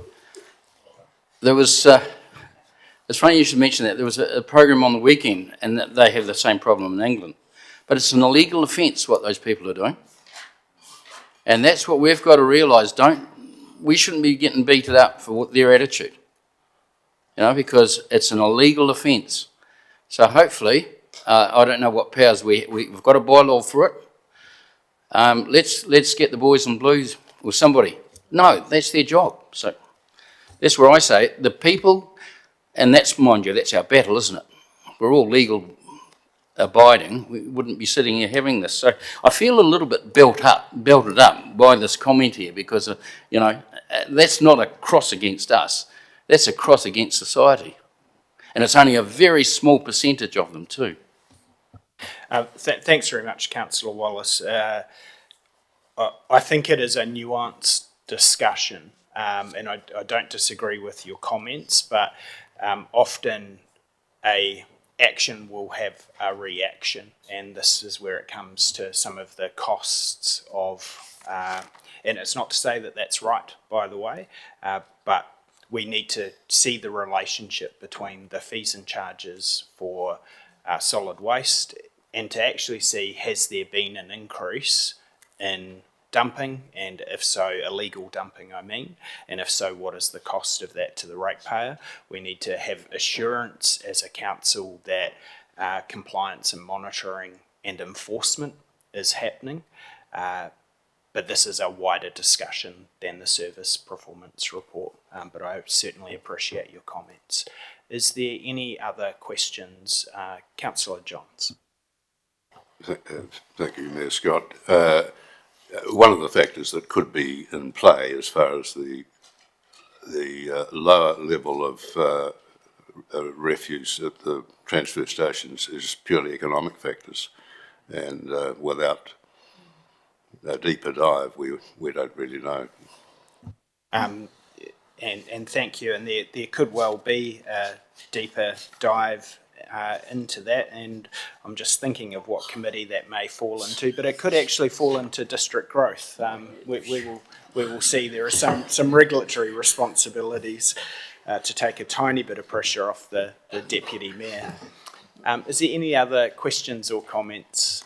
There was, it's funny you should mention that, there was a program on the weekend, and that they have the same problem in England. But it's an illegal offence what those people are doing. And that's what we've got to realise, we shouldn't be getting beaten up for their attitude, because it's an illegal offence. So hopefully, I don't know what powers we've got a bylaw for it. Let's get the boys in blues or somebody. No, that's their job. So that's where I say the people, and that's, mind you, that's our battle, isn't it? We're all legal abiding. We wouldn't be sitting here having this. So I feel a little bit belted up by this comment here, because that's not a cross against us. That's a cross against society, and it's only a very small percentage of them too.
Thanks very much, Councillor Wallace. I think it is a nuanced discussion, and I don't disagree with your comments, but often a action will have a reaction, and this is where it comes to some of the costs of, and it's not to say that that's right, by the way, but we need to see the relationship between the fees and charges for solid waste, and to actually see, has there been an increase in dumping, and if so, illegal dumping I mean, and if so, what is the cost of that to the ratepayer? We need to have assurance as a council that compliance and monitoring and enforcement is happening, but this is a wider discussion than the service performance report, but I certainly appreciate your comments. Is there any other questions? Councillor Johns.
Thank you, Mayor Scott. One of the factors that could be in play as far as the lower level of refuse at the transfer stations is purely economic factors, and without a deeper dive, we don't really know.
And thank you, and there could well be a deeper dive into that, and I'm just thinking of what committee that may fall into, but it could actually fall into district growth. We will see. There are some regulatory responsibilities to take a tiny bit of pressure off the deputy mayor. Is there any other questions or comments?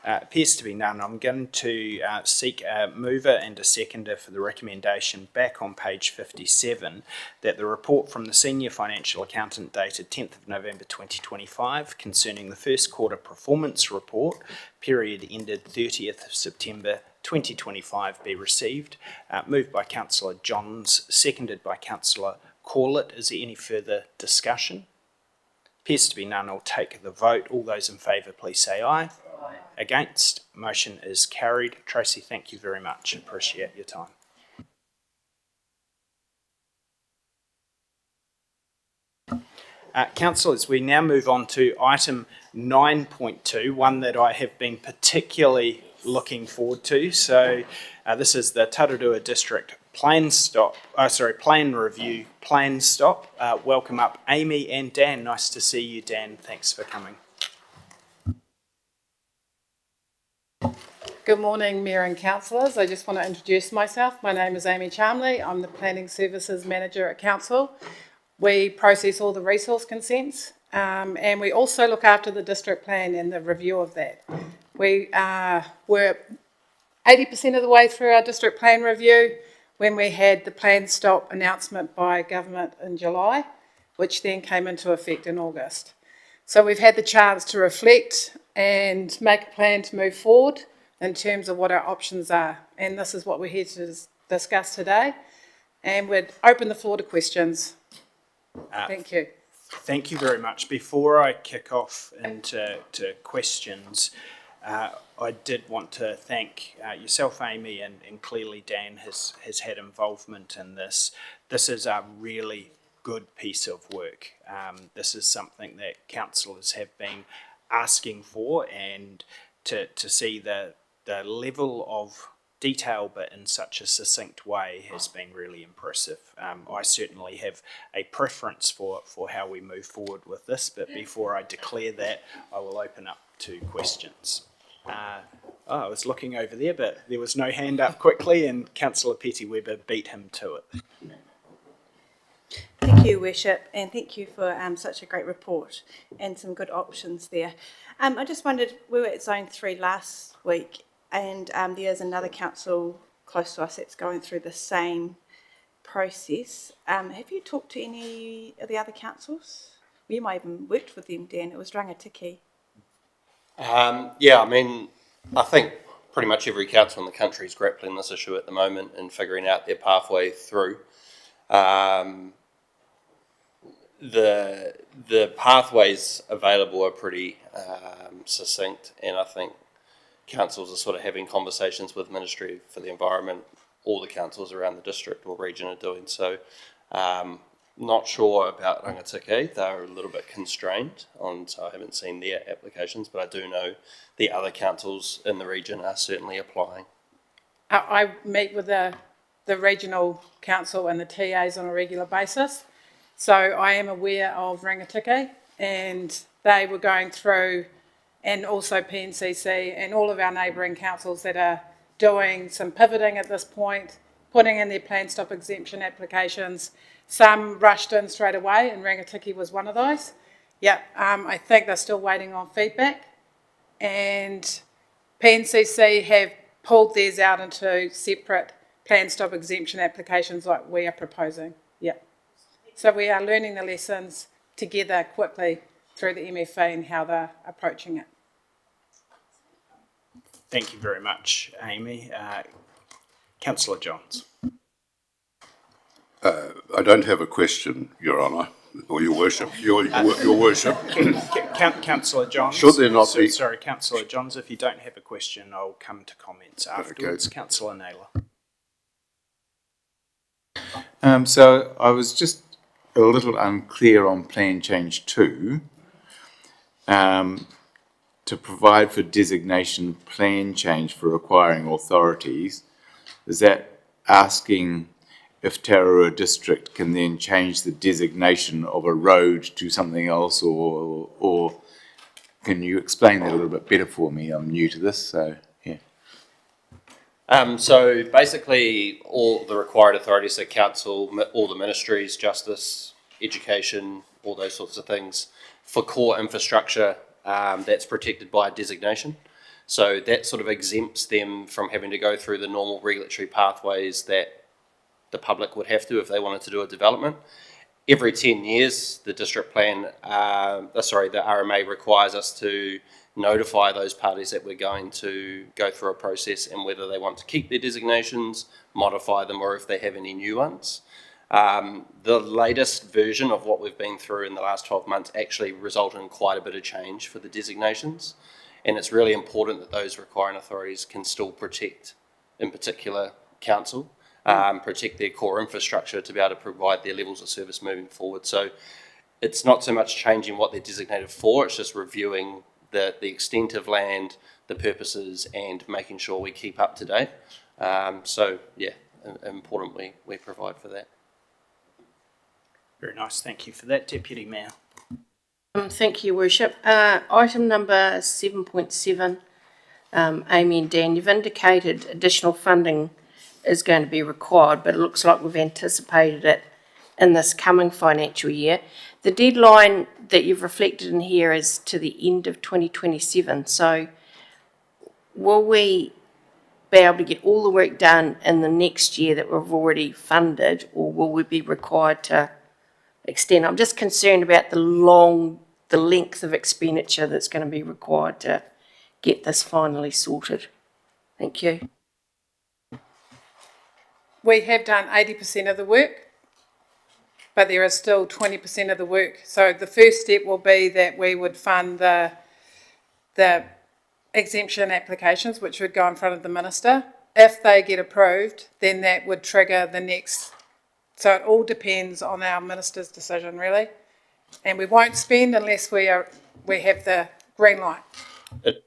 Appears to be none. I'm going to seek a mover and a seconder for the recommendation back on page 57 that the report from the Senior Financial Accountant dated 10th of November 2025 concerning the first quarter performance report, period ended 30th of September 2025 be received. Moved by Councillor Johns, seconded by Councillor call it. Is there any further discussion? Appears to be none. I'll take the vote. All those in favour, please say aye. Aye. Against? Motion is carried. Tracy, thank you very much. Appreciate your time. Councillors, we now move on to item 9.2, one that I have been particularly looking forward to. So this is the Tararua District Plan Review Plan Stop. Welcome up Amy and Dan. Nice to see you, Dan. Thanks for coming.
Good morning, Mayor and Councillors. I just want to introduce myself. My name is Amy Charmley. I'm the Planning Services Manager at Council. We process all the resource consents and we also look after the district plan and the review of that. We were 80% of the way through our district plan review when we had the plan stop announcement by government in July, which then came into effect in August. So we've had the chance to reflect and make a plan to move forward in terms of what our options are. And this is what we're here to discuss today. And we'd open the floor to questions. Thank you.
Thank you very much. Before I kick off into questions, I did want to thank yourself, Amy, and clearly Dan has had involvement in this. This is a really good piece of work. This is something that councillors have been asking for, and to see the level of detail but in such a succinct way has been really impressive. I certainly have a preference for how we move forward with this, but before I declare that, I will open up to questions. I was looking over there, but there was no hand up quickly, and Councillor Petty-Weber beat him to it.
Thank you, Worship, and thank you for such a great report and some good options there. I just wondered, we were at Zone 3 last week, and there's another council close to us that's going through the same process. Have you talked to any of the other councils? You might have even worked with them, Dan. It was Rangatiki.
Yeah, I mean, I think pretty much every council in the country is grappling this issue at the moment and figuring out their pathway through. The pathways available are pretty succinct, and I think councils are sort of having conversations with Ministry for the Environment. All the councils around the district or region are doing so. Not sure about Rangatiki. They're a little bit constrained so I haven't seen their applications, but I do know the other councils in the region are certainly applying.
I meet with the regional council and the TAs on a regular basis. So I am aware of Rangatiki, and they were going through, and also PNCC and all of our neighbouring councils that are doing some pivoting at this point, putting in their plan stop exemption applications. Some rushed in straight away, and Rangatiki was one of those. Yeah, I think they're still waiting on feedback, and PNCC have pulled theirs out into separate plan stop exemption applications like we are proposing. Yeah. So we are learning the lessons together quickly through the MFA and how they're approaching it.
Thank you very much, Amy. Councillor Johns.
I don't have a question, Your Honour, or Your Worship. Your Worship.
Councillor Johns.
Should there not be?
Sorry, Councillor Johns, if you don't have a question, I'll come to comments afterwards. Okay. Councillor Naylor.
So I was just a little unclear on Plan Change 2. To provide for designation plan change for acquiring authorities, is that asking if Tararua District can then change the designation of a road to something else, or can you explain that a little bit better for me? I'm new to this, so yeah.
So basically all the required authorities at council, all the ministries, justice, education, all those sorts of things, for core infrastructure, that's protected by a designation. So that sort of exempts them from having to go through the normal regulatory pathways that the public would have to if they wanted to do a development. Every 10 years, the district plan, the RMA requires us to notify those parties that we're going to go through a process and whether they want to keep their designations, modify them, or if they have any new ones. The latest version of what we've been through in the last 12 months actually resulted in quite a bit of change for the designations. And it's really important that those requiring authorities can still protect, in particular, council, protect their core infrastructure to be able to provide their levels of service moving forward. So it's not so much changing what they're designated for, it's just reviewing the extent of land, the purposes, and making sure we keep up to date. So, yeah, important we provide for that.
Very nice, thank you for that, Deputy Mayor.
Thank you, Worship. Item number 7.7, Amy and Dan, you've indicated additional funding is going to be required, but it looks like we've anticipated it in this coming financial year. The deadline that you've reflected in here is to the end of 2027, so will we be able to get all the work done in the next year that we've already funded, or will we be required to extend? I'm just concerned about the length of expenditure that's going to be required to get this finally sorted. Thank you.
We have done 80% of the work, but there is still 20% of the work. So the first step will be that we would fund the exemption applications, which would go in front of the Minister. If they get approved, then that would trigger the next. So it all depends on our Minister's decision, really. And we won't spend unless we have the green light.
It's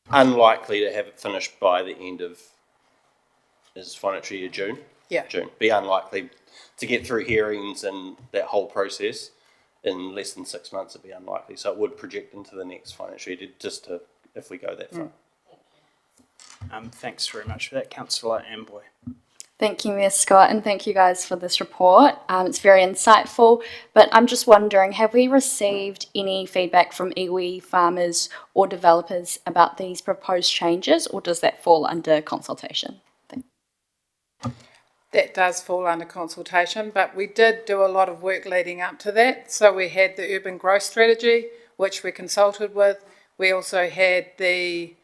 unlikely to have it finished by the end of this financial year, June.
Yeah.
June. Be unlikely to get through hearings and that whole process in less than 6 months. It'd be unlikely. So it would project into the next financial year, just to, if we go that far.
Thanks very much for that, Councillor Amboy.
Thank you, Mayor Scott, and thank you guys for this report. It's very insightful, but I'm just wondering, have we received any feedback from iwi farmers or developers about these proposed changes, or does that fall under consultation?
That does fall under consultation, but we did do a lot of work leading up to that. So we had the urban growth strategy, which we consulted with. We also had the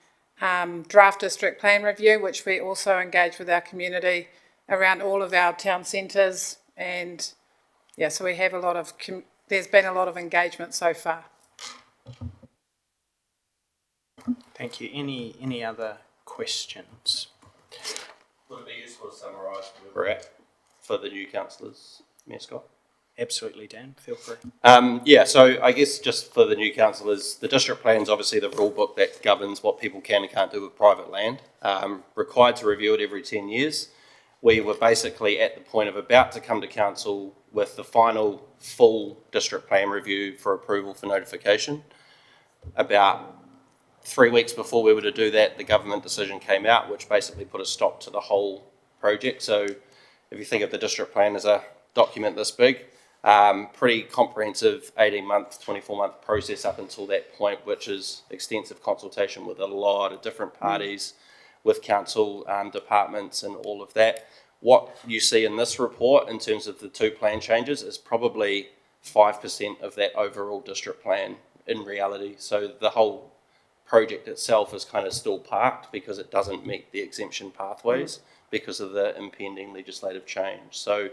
draft district plan review, which we also engaged with our community around all of our town centres. And yeah, so we have a lot of, there's been a lot of engagement so far.
Thank you. Any other questions?
Would it be useful to summarise where we're at for the new councillors, Mayor Scott?
Absolutely, Dan. Feel free.
Yeah, so I guess just for the new councillors, the district plan is obviously the rule book that governs what people can and can't do with private land. Required to review it every 10 years. We were basically at the point of about to come to council with the final full district plan review for approval for notification. About 3 weeks before we were to do that, the government decision came out, which basically put a stop to the whole project. So if you think of the district plan as a document this big, pretty comprehensive 18-month, 24-month process up until that point, which is extensive consultation with a lot of different parties, with council departments and all of that. What you see in this report in terms of the two plan changes is probably 5% of that overall district plan in reality. So the whole project itself is kind of still parked because it doesn't meet the exemption pathways because of the impending legislative change. So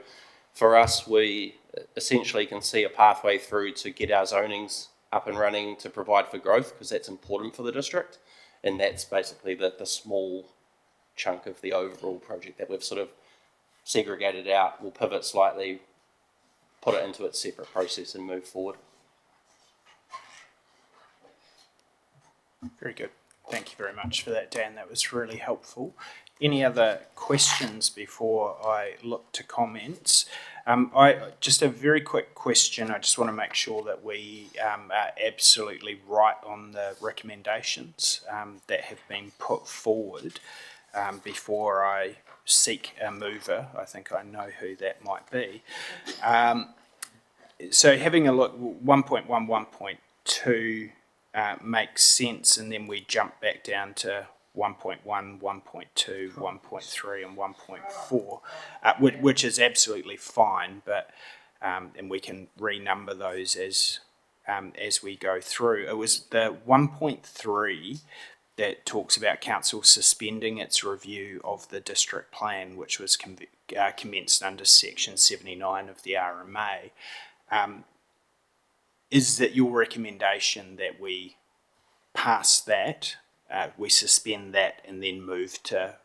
for us, we essentially can see a pathway through to get our zonings up and running to provide for growth, because that's important for the district. And that's basically the small chunk of the overall project that we've sort of segregated out. We'll pivot slightly, put it into its separate process and move forward.
Very good. Thank you very much for that, Dan. That was really helpful. Any other questions before I look to comments? Just a very quick question. I just want to make sure that we are absolutely right on the recommendations that have been put forward before I seek a mover. I think I know who that might be. So having a look, 1.1, 1.2 makes sense, and then we jump back down to 1.1, 1.2, 1.3 and 1.4, which is absolutely fine, but and we can renumber those as we go through. It was the 1.3 that talks about council suspending its review of the district plan, which was commenced under Section 79 of the RMA. Is that your recommendation that we pass that, we suspend that and then move to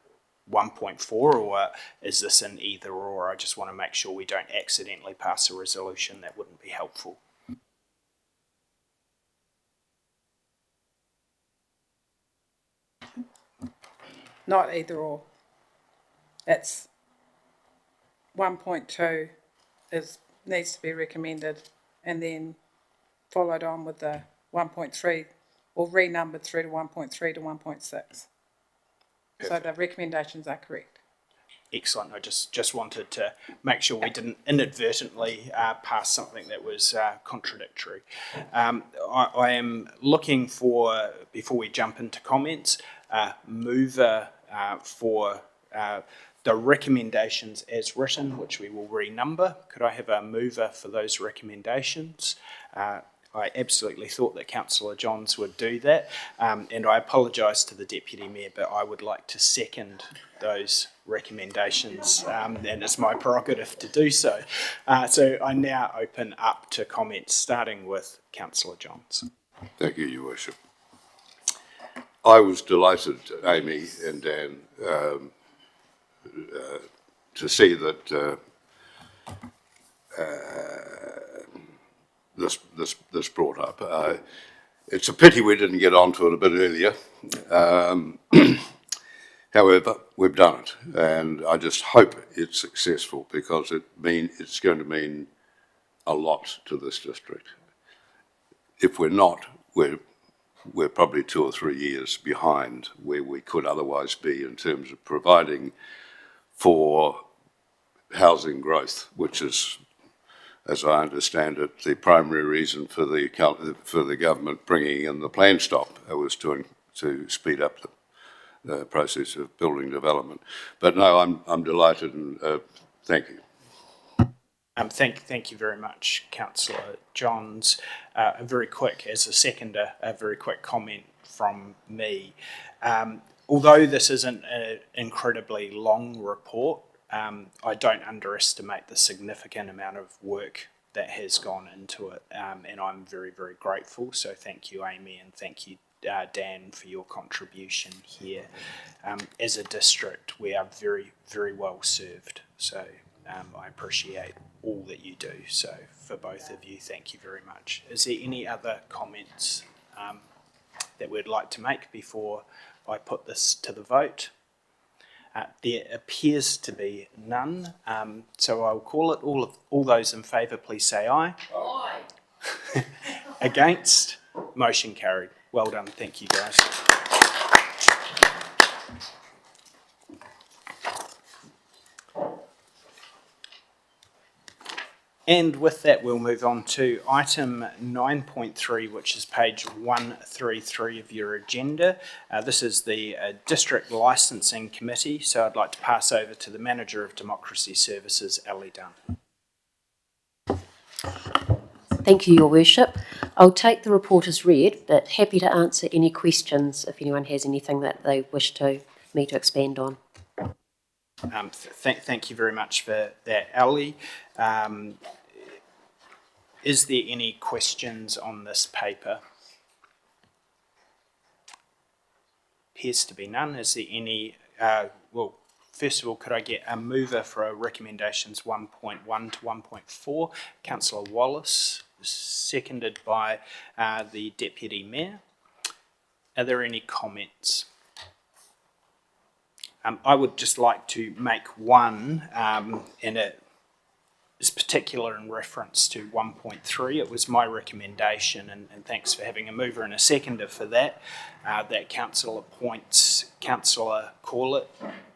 1.4, or is this an either or? I just want to make sure we don't accidentally pass a resolution that wouldn't be helpful.
Not either or. It's 1.2 needs to be recommended and then followed on with the 1.3 or renumbered through to 1.3 to 1.6. So the recommendations are correct.
Excellent. I just wanted to make sure we didn't inadvertently pass something that was contradictory. I am looking for, before we jump into comments, mover for the recommendations as written, which we will renumber. Could I have a mover for those recommendations? I absolutely thought that Councillor Johns would do that, and I apologise to the Deputy Mayor, but I would like to second those recommendations, and it's my prerogative to do so. So I now open up to comments, starting with Councillor Johns.
Thank you, Your Worship. I was delighted, Amy and Dan, to see that this brought up. It's a pity we didn't get onto it a bit earlier. However, we've done it, and I just hope it's successful, because it's going to mean a lot to this district. If we're not, we're probably 2 or 3 years behind where we could otherwise be in terms of providing for housing growth, which is, as I understand it, the primary reason for the government bringing in the plan stop was to speed up the process of building development. But no, I'm delighted, and thank you.
Thank you very much, Councillor Johns. Very quick, as a seconder, a very quick comment from me. Although this isn't an incredibly long report, I don't underestimate the significant amount of work that has gone into it, and I'm very, very grateful. So thank you, Amy, and thank you, Dan, for your contribution here. As a district, we are very, very well served. So I appreciate all that you do. So for both of you, thank you very much. Is there any other comments that we'd like to make before I put this to the vote? There appears to be none, so I'll call it. All those in favour, please say aye. Aye. Against? Motion carried. Well done. Thank you, guys. And with that, we'll move on to item 9.3, which is page 133 of your agenda. This is the District Licensing Committee, so I'd like to pass over to the Manager of Democracy Services, Ellie Dunn.
Thank you, Your Worship. I'll take the report as read, but happy to answer any questions if anyone has anything that they wish me to expand on.
Thank you very much for that, Ellie. Is there any questions on this paper? Appears to be none. Is there any, well, first of all, could I get a mover for recommendations 1.1 to 1.4? Councillor Wallace, seconded by the Deputy Mayor. Are there any comments? I would just like to make one, and it is particular in reference to 1.3. It was my recommendation, and thanks for having a mover and a seconder for that, that Council appoints Councillor Corlett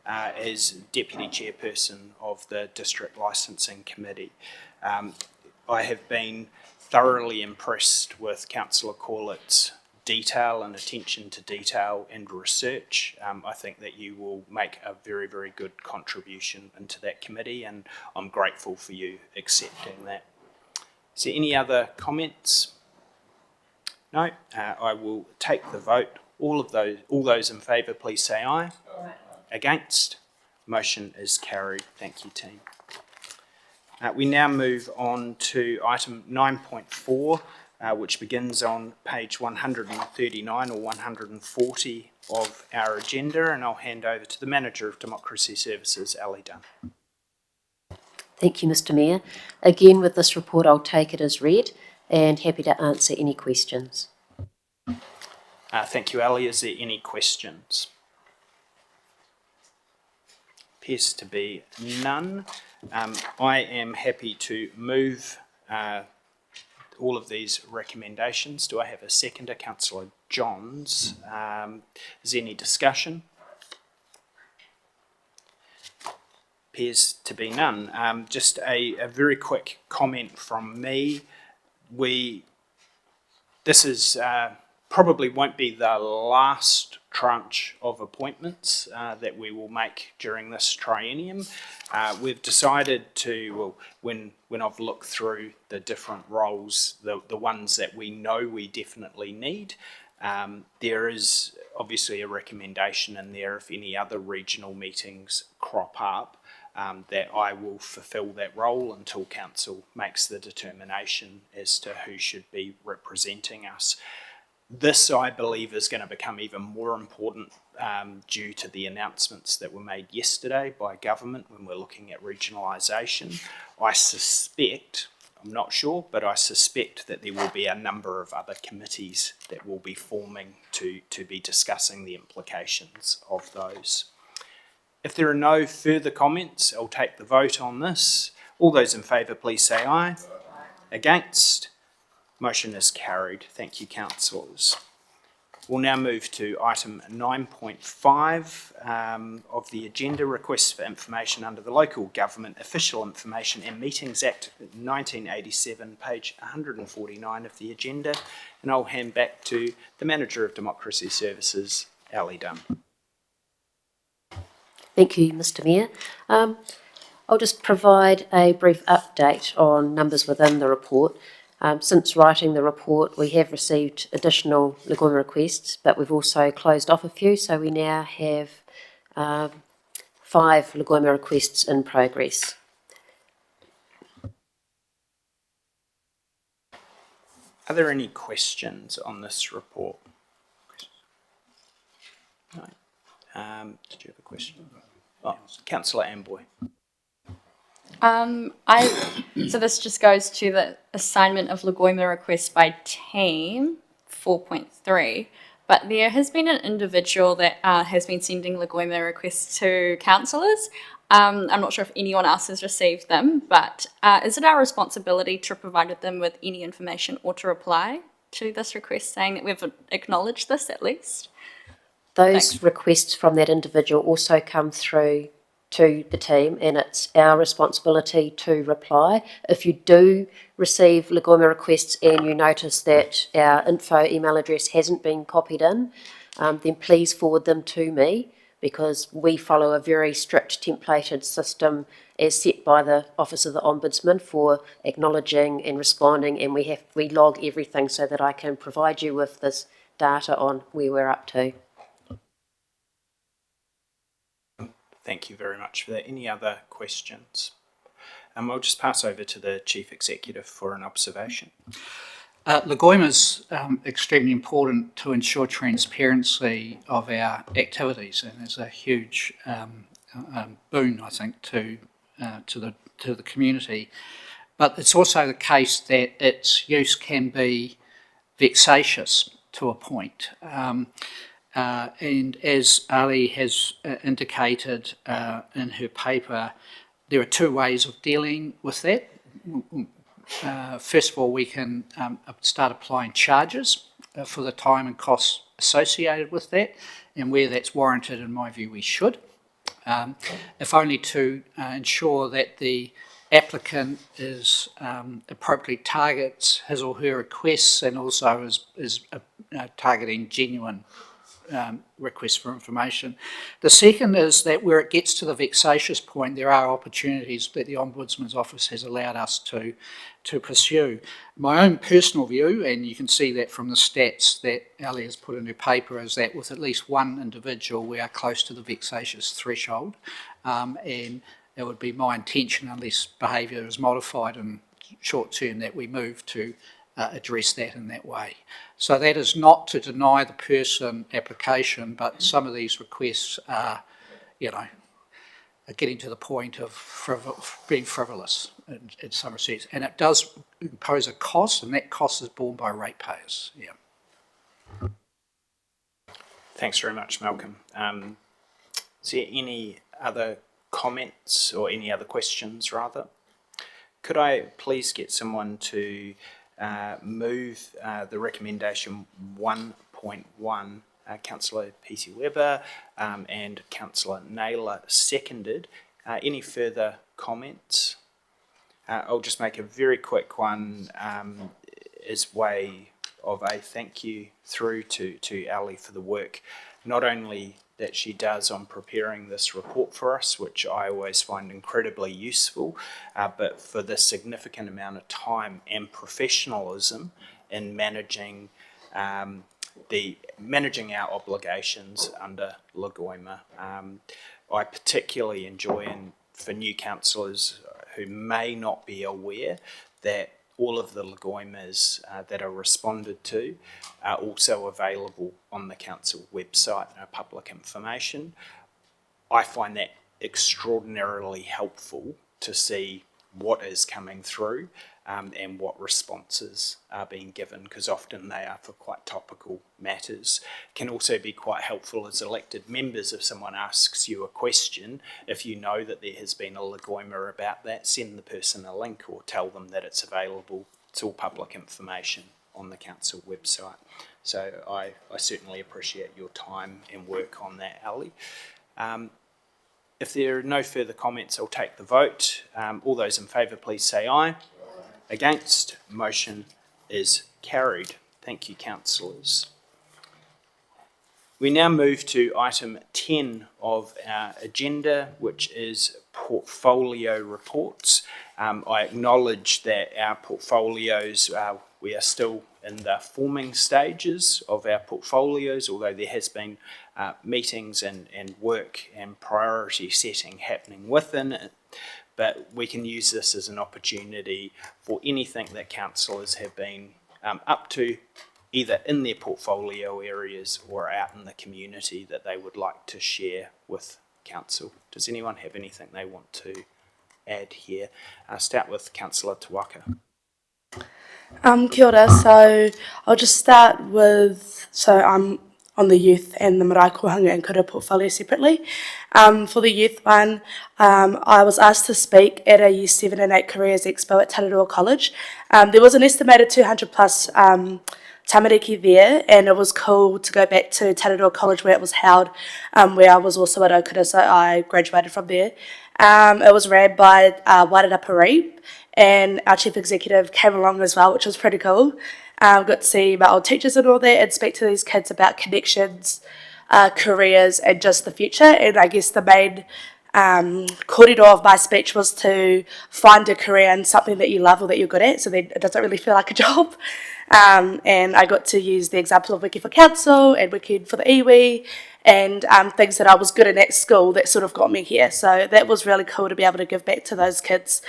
as Deputy Chairperson of the District Licensing Committee. I have been thoroughly impressed with Councillor Corlett's detail and attention to detail and research. I think that you will make a very, very good contribution into that committee, and I'm grateful for you accepting that. Is there any other comments? No? I will take the vote. All those in favour, please say aye. Aye. Against? Motion is carried. Thank you, team. We now move on to item 9.4, which begins on page 139 or 140 of our agenda, and I'll hand over to the Manager of Democracy Services, Ali Dunn.
Thank you, Mr Mayor. Again, with this report, I'll take it as read and happy to answer any questions.
Thank you, Ali. Is there any questions? Appears to be none. I am happy to move all of these recommendations. Do I have a seconder? Councillor Johns. Is there any discussion? Appears to be none. Just a very quick comment from me. This is probably won't be the last tranche of appointments that we will make during this triennium. We've decided to, well, when I've looked through the different roles, the ones that we know we definitely need, there is obviously a recommendation in there if any other regional meetings crop up, that I will fulfil that role until council makes the determination as to who should be representing us. This, I believe, is going to become even more important due to the announcements that were made yesterday by government when we're looking at regionalisation. I suspect, I'm not sure, but I suspect that there will be a number of other committees that will be forming to be discussing the implications of those. If there are no further comments, I'll take the vote on this. All those in favour, please say aye. Aye. Against? Motion is carried. Thank you, councillors. We'll now move to item 9.5 of the agenda, requests for information under the Local Government Official Information and Meetings Act 1987, page 149 of the agenda. And I'll hand back to the Manager of Democracy Services, Ali Dunn.
Thank you, Mr Mayor. I'll just provide a brief update on numbers within the report. Since writing the report, we have received additional Lagoima requests, but we've also closed off a few, so we now have 5 Lagoima requests in progress.
Are there any questions on this report? No. Did you have a question? Oh, Councillor Amboy.
So this just goes to the assignment of Lagoima requests by team 4.3, but there has been an individual that has been sending Lagoima requests to councillors. I'm not sure if anyone else has received them, but is it our responsibility to provide them with any information or to reply to this request saying that we've acknowledged this at least?
Those requests from that individual also come through to the team, and it's our responsibility to reply. If you do receive Lagoima requests and you notice that our info email address hasn't been copied in, then please forward them to me, because we follow a very strict templated system as set by the Office of the Ombudsman for acknowledging and responding, and we log everything so that I can provide you with this data on where we're up to.
Thank you very much for that. Any other questions? I'll just pass over to the Chief Executive for an observation.
Lagoima is extremely important to ensure transparency of our activities, and is a huge boon, I think, to the community. But it's also the case that its use can be vexatious to a point. And as Ali has indicated in her paper, there are 2 ways of dealing with that. First of all, we can start applying charges for the time and costs associated with that, and where that's warranted, in my view, we should. If only to ensure that the applicant is appropriately targets his or her requests, and also is targeting genuine request for information. The second is that where it gets to the vexatious point, there are opportunities that the Ombudsman's Office has allowed us to pursue. My own personal view, and you can see that from the stats that Ali has put in her paper, is that with at least one individual, we are close to the vexatious threshold, and it would be my intention, unless behaviour is modified in short term, that we move to address that in that way. So that is not to deny the person application, but some of these requests are, are getting to the point of being frivolous in some respects. And it does impose a cost, and that cost is borne by ratepayers. Yeah.
Thanks very much, Malcolm. Is there any other comments or any other questions, rather? Could I please get someone to move the recommendation 1.1, Councillor P.C. Webber and Councillor Naylor seconded. Any further comments? I'll just make a very quick one as way of a thank you through to Ali for the work, not only that she does on preparing this report for us, which I always find incredibly useful, but for the significant amount of time and professionalism in managing our obligations under Lagoima. I particularly enjoy, and for new councillors who may not be aware, that all of the Lagoimas that are responded to are also available on the council website, public information. I find that extraordinarily helpful to see what is coming through and what responses are being given, because often they are for quite topical matters. Can also be quite helpful as elected members if someone asks you a question. If you know that there has been a Lagoima about that, send the person a link or tell them that it's available. It's all public information on the council website. So I certainly appreciate your time and work on that, Ali. If there are no further comments, I'll take the vote. All those in favour, please say aye. Against, motion is carried. Thank you, councillors. We now move to item 10 of our agenda, which is portfolio reports. I acknowledge that our portfolios, we are still in the forming stages of our portfolios, although there has been meetings and work and priority setting happening within it. But we can use this as an opportunity for anything that councillors have been up to, either in their portfolio areas or out in the community, that they would like to share with council. Does anyone have anything they want to add here? I'll start with Councillor Tuaka.
Kia ora. So I'll just start with, so I'm on the youth and the marae kohanga and kura portfolio separately. For the youth one, I was asked to speak at a Year 7 and 8 Careers Expo at Tararua College. There was an estimated 200 plus tamariki there, and it was cool to go back to Tararua College where it was held, where I was also at Okura, so I graduated from there. It was ran by Wairara Pareep, and our chief executive came along as well, which was pretty cool. Got to see my old teachers and all that, and speak to these kids about connections, careers, and just the future. And I guess the main corridor of my speech was to find a career in something that you love or that you're good at, so then it doesn't really feel like a job. And I got to use the example of working for council and working for the iwi, and things that I was good at school that sort of got me here. So that was really cool to be able to give back to those kids.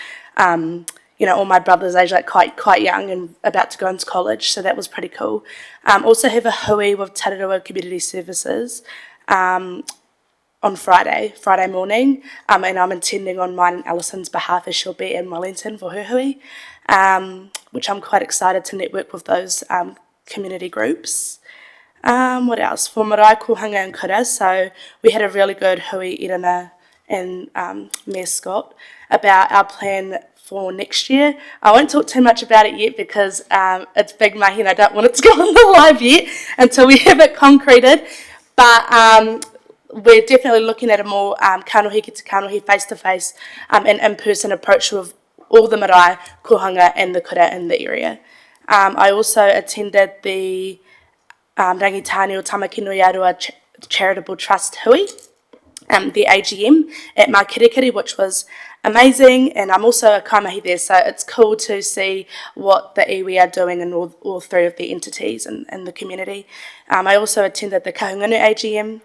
All my brothers age like quite young and about to go into college, so that was pretty cool. Also have a hui with Tararua Community Services on Friday morning, and I'm intending on mine and Alison's behalf as she'll be in Wellington for her hui, which I'm quite excited to network with those community groups. What else? For marae kohanga and kura, so we had a really good hui, Irina and Mayor Scott, about our plan for next year. I won't talk too much about it yet because it's big mahi and I don't want it to go on the live yet until we have it concreted. But we're definitely looking at a more kanohi ki te kanohi, face-to-face and in-person approach with all the marae, kohanga and the kura in the area. I also attended the Rangitani o Tamaki Nui Arua Charitable Trust Hui, the AGM at Makirikiri, which was amazing, and I'm also a kaimahi there, so it's cool to see what the iwi are doing in all three of the entities in the community. I also attended the Kahungunu AGM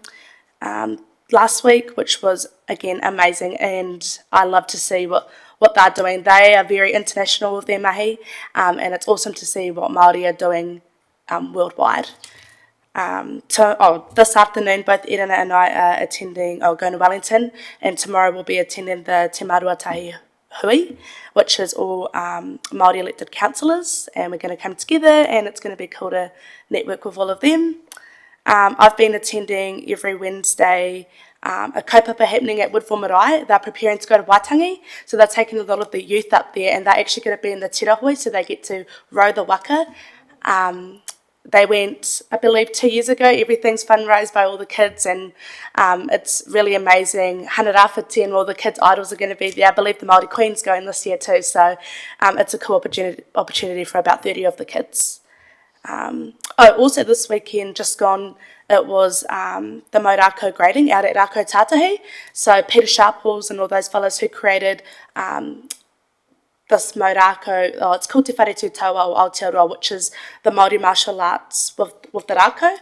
last week, which was, again, amazing, and I love to see what they're doing. They are very international with their mahi, and it's awesome to see what Māori are doing worldwide. This afternoon, both Irina and I are going to Wellington, and tomorrow we'll be attending the Te Marua Tahi Hui, which is all Māori elected councillors, and we're going to come together, and it's going to be cool to network with all of them. I've been attending every Wednesday a kaupapa happening at Woodville Marae. They're preparing to go to Waitangi, so they're taking a lot of the youth up there, and they're actually going to be in the tirahui, so they get to row the waka. They went, I believe, 2 years ago. Everything's fundraised by all the kids, and it's really amazing. Hana Rāwhiti and all the kids' idols are going to be there. I believe the Māori Queen's going this year too, so it's a cool opportunity for about 30 of the kids. Also this weekend, just gone, it was the Maurako grading out at Rako Tātahi. So Peter Sharples and all those fellas who created this Maurako, it's called Te Wharetu Taua o Aotearoa, which is the Māori martial arts with the Rako.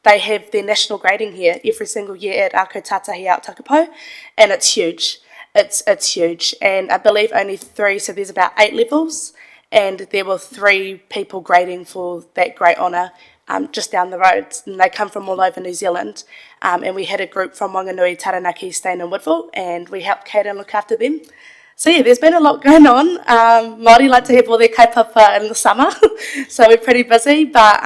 They have their national grading here every single year at Rako Tātahi out Takapau, and it's huge. It's huge, and I believe only 3, so there's about 8 levels, and there were 3 people grading for that great honour just down the road, and they come from all over New Zealand, and we had a group from Wanganui, Taranaki, staying in Woodville, and we helped cater and look after them. So yeah, there's been a lot going on. Māori like to have all their kaupapa in the summer, so we're pretty busy, but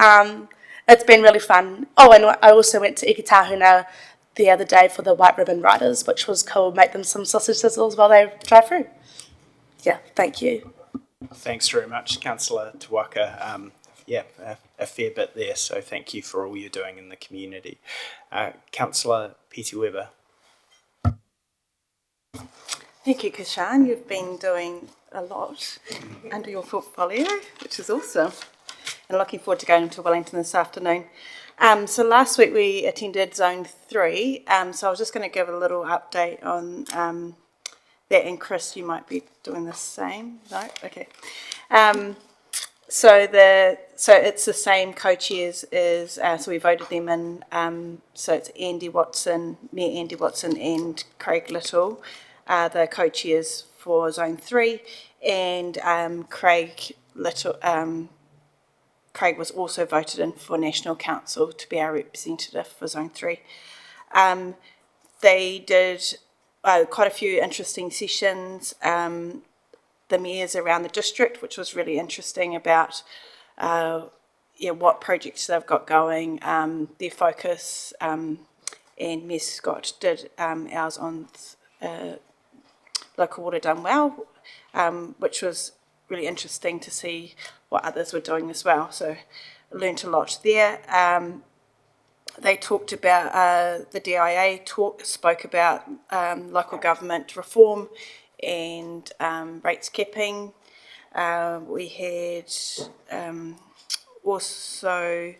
it's been really fun. Oh, and I also went to Ikitahuna the other day for the White Ribbon Riders, which was cool. Make them some sausage sizzles while they drive through. Yeah, thank you.
Thanks very much, Councillor Tuaka. A fair bit there, so thank you for all you're doing in the community. Councillor Pete Weber.
Thank you, Kashan. You've been doing a lot under your portfolio, which is awesome. And looking forward to going to Wellington this afternoon. So last week we attended Zone 3, so I was just going to give a little update on that, and Chris, you might be doing the same. No? Okay. So it's the same co-chairs as, so we voted them in, so it's Mayor Andy Watson and Craig Little, the co-chairs for Zone 3, and Craig was also voted in for National Council to be our representative for Zone 3. They did quite a few interesting sessions. The mayors around the district, which was really interesting about what projects they've got going, their focus, and Ms Scott did ours on local water done well, which was really interesting to see what others were doing as well. So I learned a lot there. They talked about the DIA spoke about local government reform and rates capping. We had also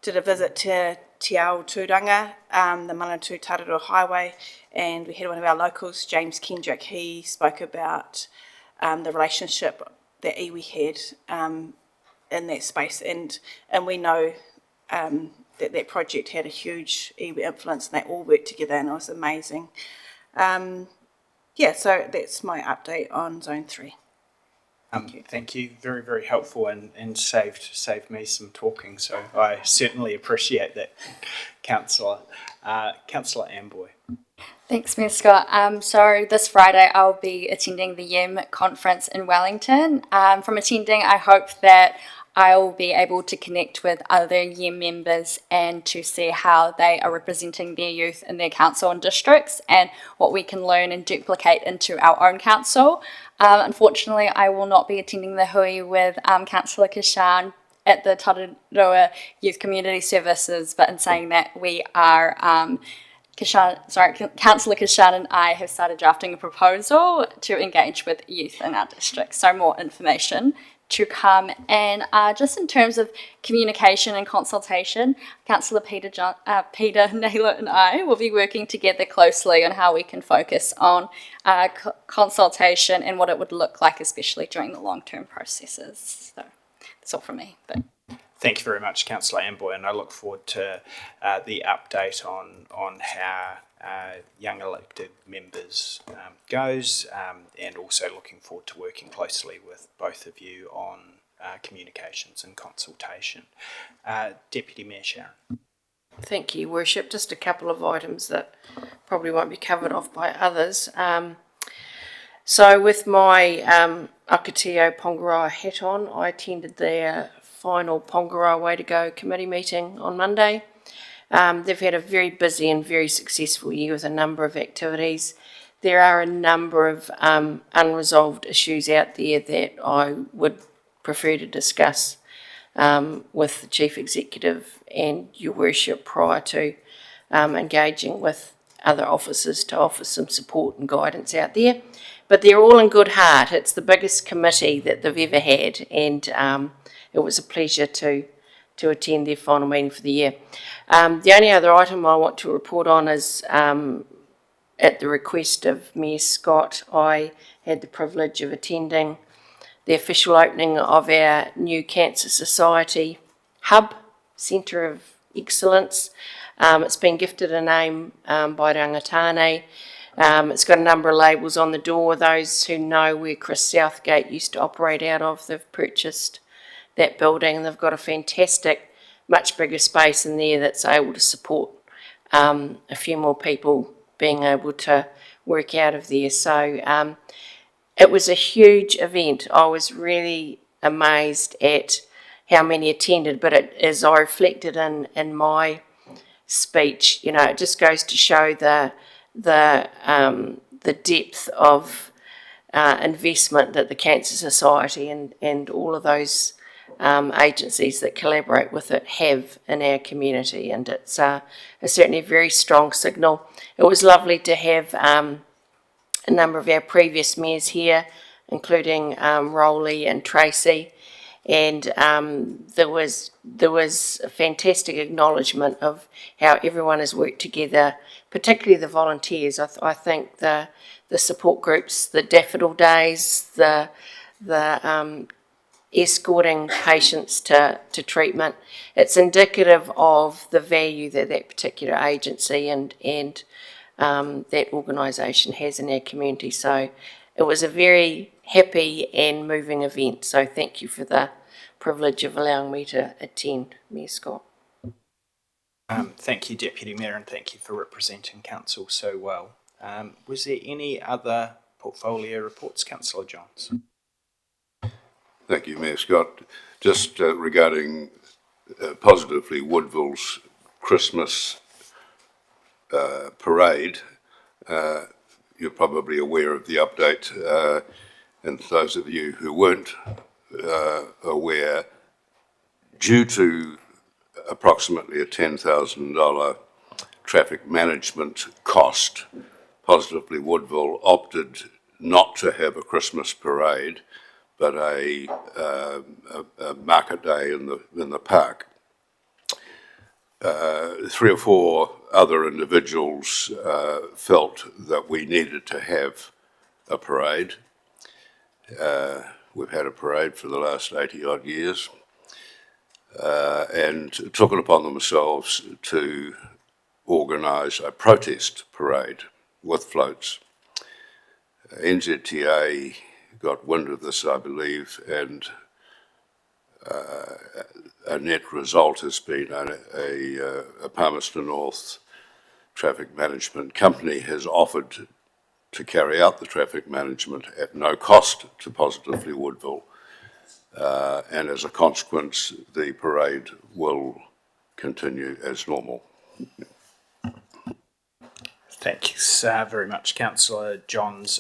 did a visit to Te Ao Tūranga, the Manatū Tararua Highway, and we had one of our locals, James Kendrick. He spoke about the relationship that iwi had in that space, and we know that project had a huge iwi influence, and they all worked together, and it was amazing. So that's my update on Zone 3.
Thank you. Very, very helpful, and saved me some talking, so I certainly appreciate that, Councillor. Councillor Amboy.
Thanks, Mayor Scott. So this Friday I'll be attending the YEM conference in Wellington. From attending, I hope that I'll be able to connect with other YEM members and to see how they are representing their youth in their council and districts, and what we can learn and duplicate into our own council. Unfortunately, I will not be attending the hui with Councillor Kishan at the Tararua Youth Community Services, but in saying that, we are Councillor Kishan and I have started drafting a proposal to engage with youth in our district. So more information to come. And just in terms of communication and consultation, Councillor Peter Naylor and I will be working together closely on how we can focus on consultation and what it would look like, especially during the long-term processes. So that's all from me. But
Thank you very much, Councillor Amboy, and I look forward to the update on how young elected members goes, and also looking forward to working closely with both of you on communications and consultation. Deputy Mayor Sharon.
Thank you, Worship. Just a couple of items that probably won't be covered off by others. So with my Akatio Pongaroa hat on, I attended their final Pongaroa Way to Go committee meeting on Monday. They've had a very busy and very successful year with a number of activities. There are a number of unresolved issues out there that I would prefer to discuss with the Chief Executive and your Worship prior to engaging with other officers to offer some support and guidance out there. But they're all in good heart. It's the biggest committee that they've ever had, and it was a pleasure to attend their final meeting for the year. The only other item I want to report on is at the request of Mayor Scott, I had the privilege of attending the official opening of our new Cancer Society Hub, Centre of Excellence. It's been gifted a name by Rangatane. It's got a number of labels on the door. Those who know where Chris Southgate used to operate out of, they've purchased that building. They've got a fantastic, much bigger space in there that's able to support a few more people being able to work out of there. So it was a huge event. I was really amazed at how many attended, but as I reflected in my speech, you know, it just goes to show the depth of investment that the Cancer Society and all of those agencies that collaborate with it have in our community, and it's certainly a very strong signal. It was lovely to have a number of our previous mayors here, including Rowley and Tracy, and there was a fantastic acknowledgement of how everyone has worked together, particularly the volunteers. I think the support groups, the daffodil days, the escorting patients to treatment, it's indicative of the value that that particular agency and that organisation has in our community. So it was a very happy and moving event. So thank you for the privilege of allowing me to attend, Mayor Scott.
Thank you, Deputy Mayor, and thank you for representing Council so well. Was there any other portfolio reports, Councillor Johns?
Thank you, Mayor Scott. Just regarding positively Woodville's Christmas parade, you're probably aware of the update, and those of you who weren't aware, due to approximately a $10,000 traffic management cost, Positively Woodville opted not to have a Christmas parade, but a market day in the park. 3 or 4 other individuals felt that we needed to have a parade. We've had a parade for the last 80-odd years, and took it upon themselves to organise a protest parade with floats. NZTA got wind of this, I believe, and a net result has been a Palmerston North traffic management company has offered to carry out the traffic management at no cost to Positively Woodville, and as a consequence the parade will continue as normal.
Thank you very much, Councillor Johns.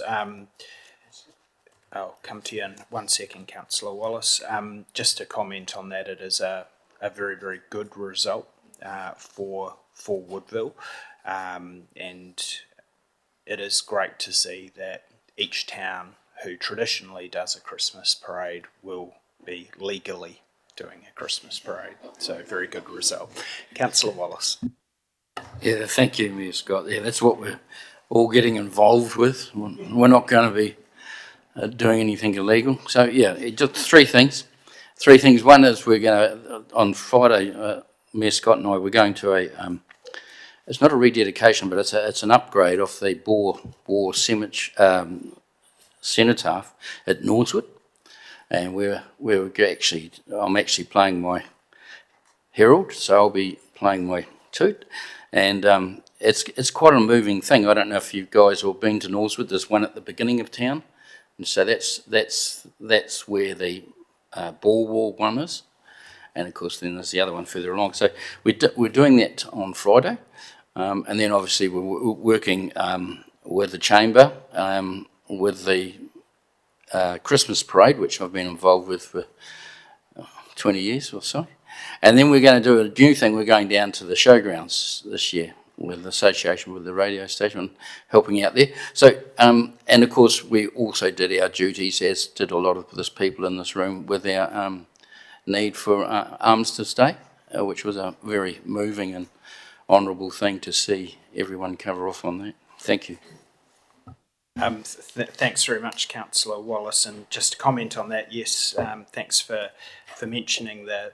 I'll come to you in 1 second, Councillor Wallace. Just to comment on that, it is a very, very good result for Woodville, and it is great to see that each town who traditionally does a Christmas parade will be legally doing a Christmas parade. So very good result. Councillor Wallace.
Yeah, thank you, Mayor Scott. Yeah, that's what we're all getting involved with. We're not going to be doing anything illegal. So yeah, just three things. One is we're going to, on Friday, Mayor Scott and I, we're going to it's not a rededication, but it's an upgrade of the Boar cenotaph at Nordswood. And I'm actually playing my herald, so I'll be playing my toot. And it's quite a moving thing. I don't know if you guys have been to Nordswood. There's one at the beginning of town. And so that's where the Boar War one is, and of course then there's the other one further along. So we're doing that on Friday, and then obviously we're working with the chamber, with the Christmas parade, which I've been involved with for 20 years or so, and then we're going to do a new thing. We're going down to the showgrounds this year with the association with the radio station, helping out there. So, and of course, we also did our duties, as did a lot of this people in this room, with our need for Armistice Day, which was a very moving and honourable thing to see everyone cover off on that. Thank you.
Thanks very much, Councillor Wallace. And just to comment on that, yes, thanks for mentioning the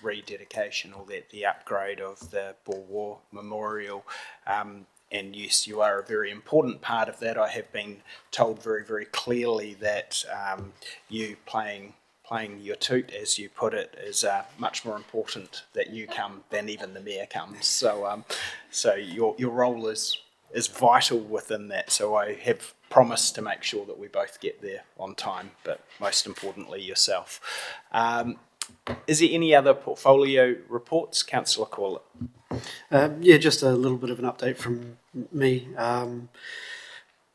rededication or the upgrade of the Boer War Memorial. And yes, you are a very important part of that. I have been told very, very clearly that you playing your toot, as you put it, is much more important that you come than even the mayor comes. So, so your role is vital within that. So I have promised to make sure that we both get there on time, but most importantly yourself. Is there any other portfolio reports? Councillor Corlett.
Yeah, just a little bit of an update from me.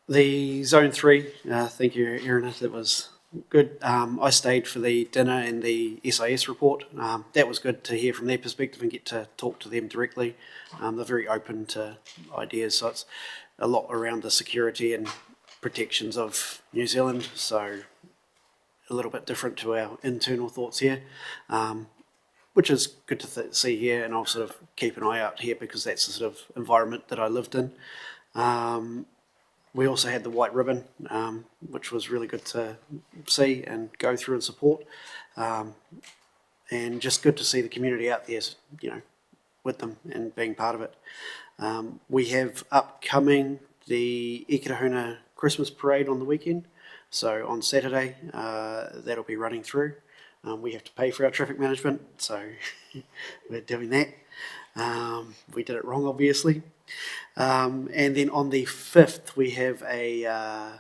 The Zone 3, thank you, Erin, that was good. I stayed for the dinner and the SIS report. That was good to hear from their perspective and get to talk to them directly. They're very open to ideas, so it's a lot around the security and protections of New Zealand, so a little bit different to our internal thoughts here, which is good to see here, and I'll sort of keep an eye out here because that's the sort of environment that I lived in. We also had the white ribbon, which was really good to see and go through and support, and just good to see the community out there, you know, with them and being part of it. We have upcoming the Ikitahuna Christmas Parade on the weekend, so on Saturday that'll be running through. We have to pay for our traffic management, so we're doing that. We did it wrong, obviously. And then on the 5th, we have a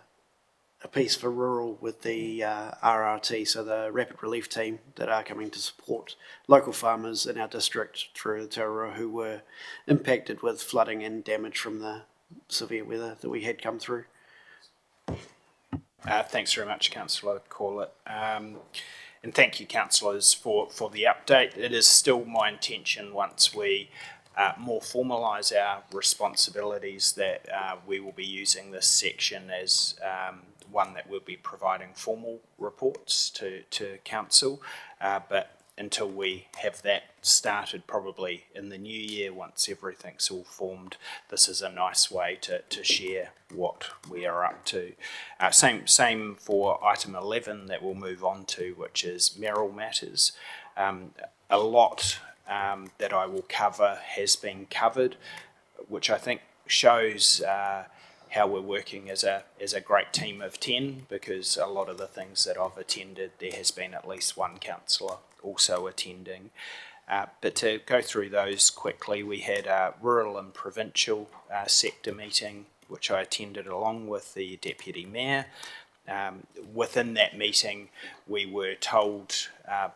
piece for rural with the RRT, so the Rapid Relief Team that are coming to support local farmers in our district through the Tararua who were impacted with flooding and damage from the severe weather that we had come through.
Thanks very much, Councillor Corlett. And thank you, councillors, for the update. It is still my intention, once we more formalise our responsibilities, that we will be using this section as one that will be providing formal reports to council. But until we have that started, probably in the new year, once everything's all formed, this is a nice way to share what we are up to. Same for item 11 that we'll move on to, which is mayoral matters. A lot that I will cover has been covered, which I think shows how we're working as a great team of 10, because a lot of the things that I've attended, there has been at least one councillor also attending. But to go through those quickly, we had a rural and provincial sector meeting, which I attended along with the Deputy Mayor. Within that meeting, we were told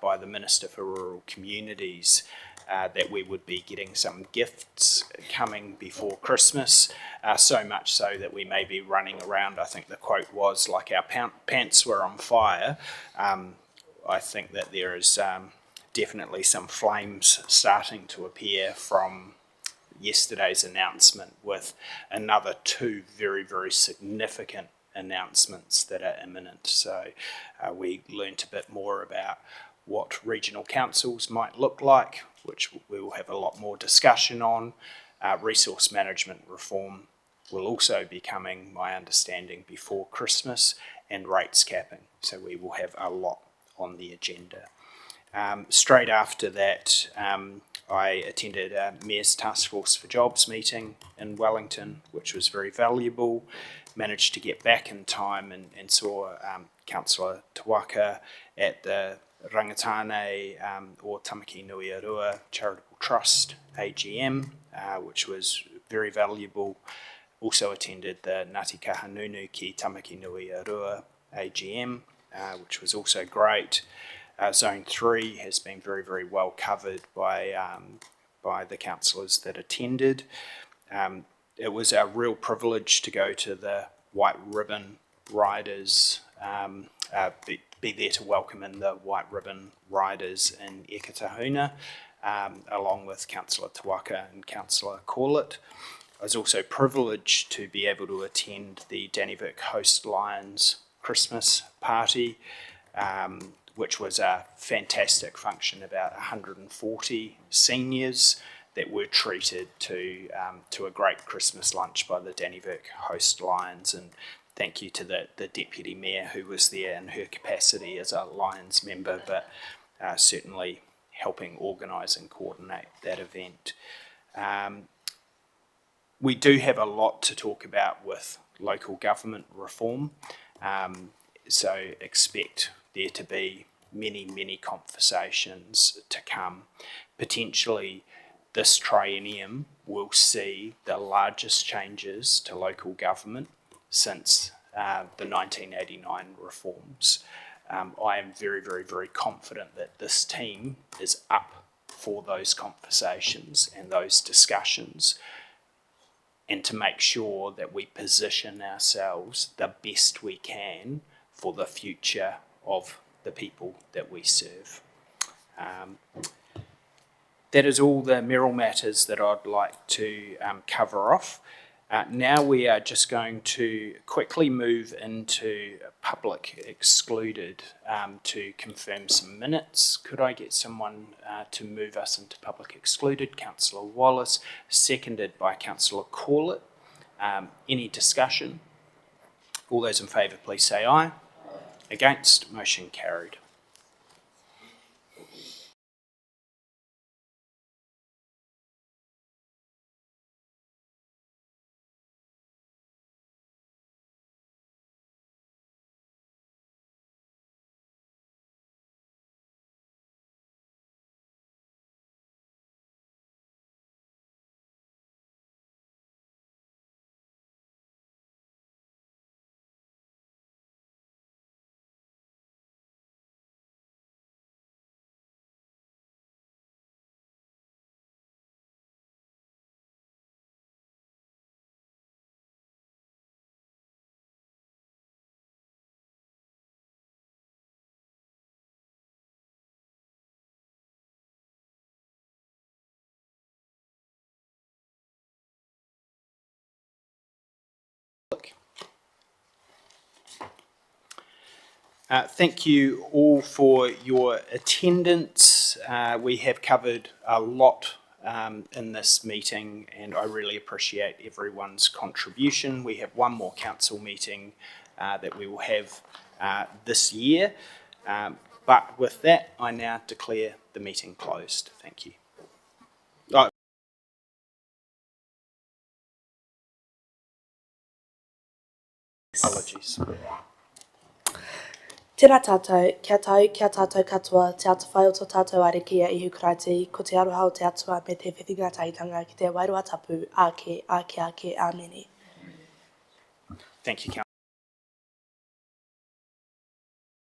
by the Minister for Rural Communities that we would be getting some gifts coming before Christmas, so much so that we may be running around, I think the quote was, like our pants were on fire. I think that there is definitely some flames starting to appear from yesterday's announcement, with another 2 very, very significant announcements that are imminent. So we learnt a bit more about what regional councils might look like, which we will have a lot more discussion on. Resource management reform will also be coming, my understanding, before Christmas, and rates capping. So we will have a lot on the agenda. Straight after that, I attended a Mayor's Task Force for Jobs meeting in Wellington, which was very valuable. Managed to get back in time and saw Councillor Tawaka at the Rangatane or Tamaki Nui Arua Charitable Trust AGM, which was very valuable. Also attended the Ngāti Kahanunu ki Tamaki Nui Arua AGM, which was also great. Zone 3 has been very, very well covered by the councillors that attended. It was a real privilege to go to the White Ribbon Riders, be there to welcome in the White Ribbon Riders in Ekatahuna, along with Councillor Tawaka and Councillor Corlett. I was also privileged to be able to attend the Dannevirke Host Lions Christmas party, which was a fantastic function. About 140 seniors that were treated to a great Christmas lunch by the Dannevirke Host Lions, and thank you to the Deputy Mayor who was there in her capacity as a Lions member, but certainly helping organise and coordinate that event. We do have a lot to talk about with local government reform, so expect there to be many, many conversations to come. Potentially this triennium will see the largest changes to local government since the 1989 reforms. I am very, very, very confident that this team is up for those conversations and those discussions, and to make sure that we position ourselves the best we can for the future of the people that we serve. That is all the mayoral matters that I'd like to cover off. Now we are just going to quickly move into public excluded to confirm some minutes. Could I get someone to move us into public excluded? Councillor Wallace, seconded by Councillor Corlett. Any discussion? All those in favour, please say aye. Against, motion carried. Thank you all for your attendance. We have covered a lot in this meeting, and I really appreciate everyone's contribution. We have one more council meeting that we will have this year. But with that, I now declare the meeting closed. Thank you. Apologies.
Tēnā tātou, kia tātou katoa, te atu whai o tō tātou arekia I Hukarati, ko te aroha o te atua me te whiwhinga taitanga ki te wairua tapu, ake, āmeni.
Thank you, Councillor.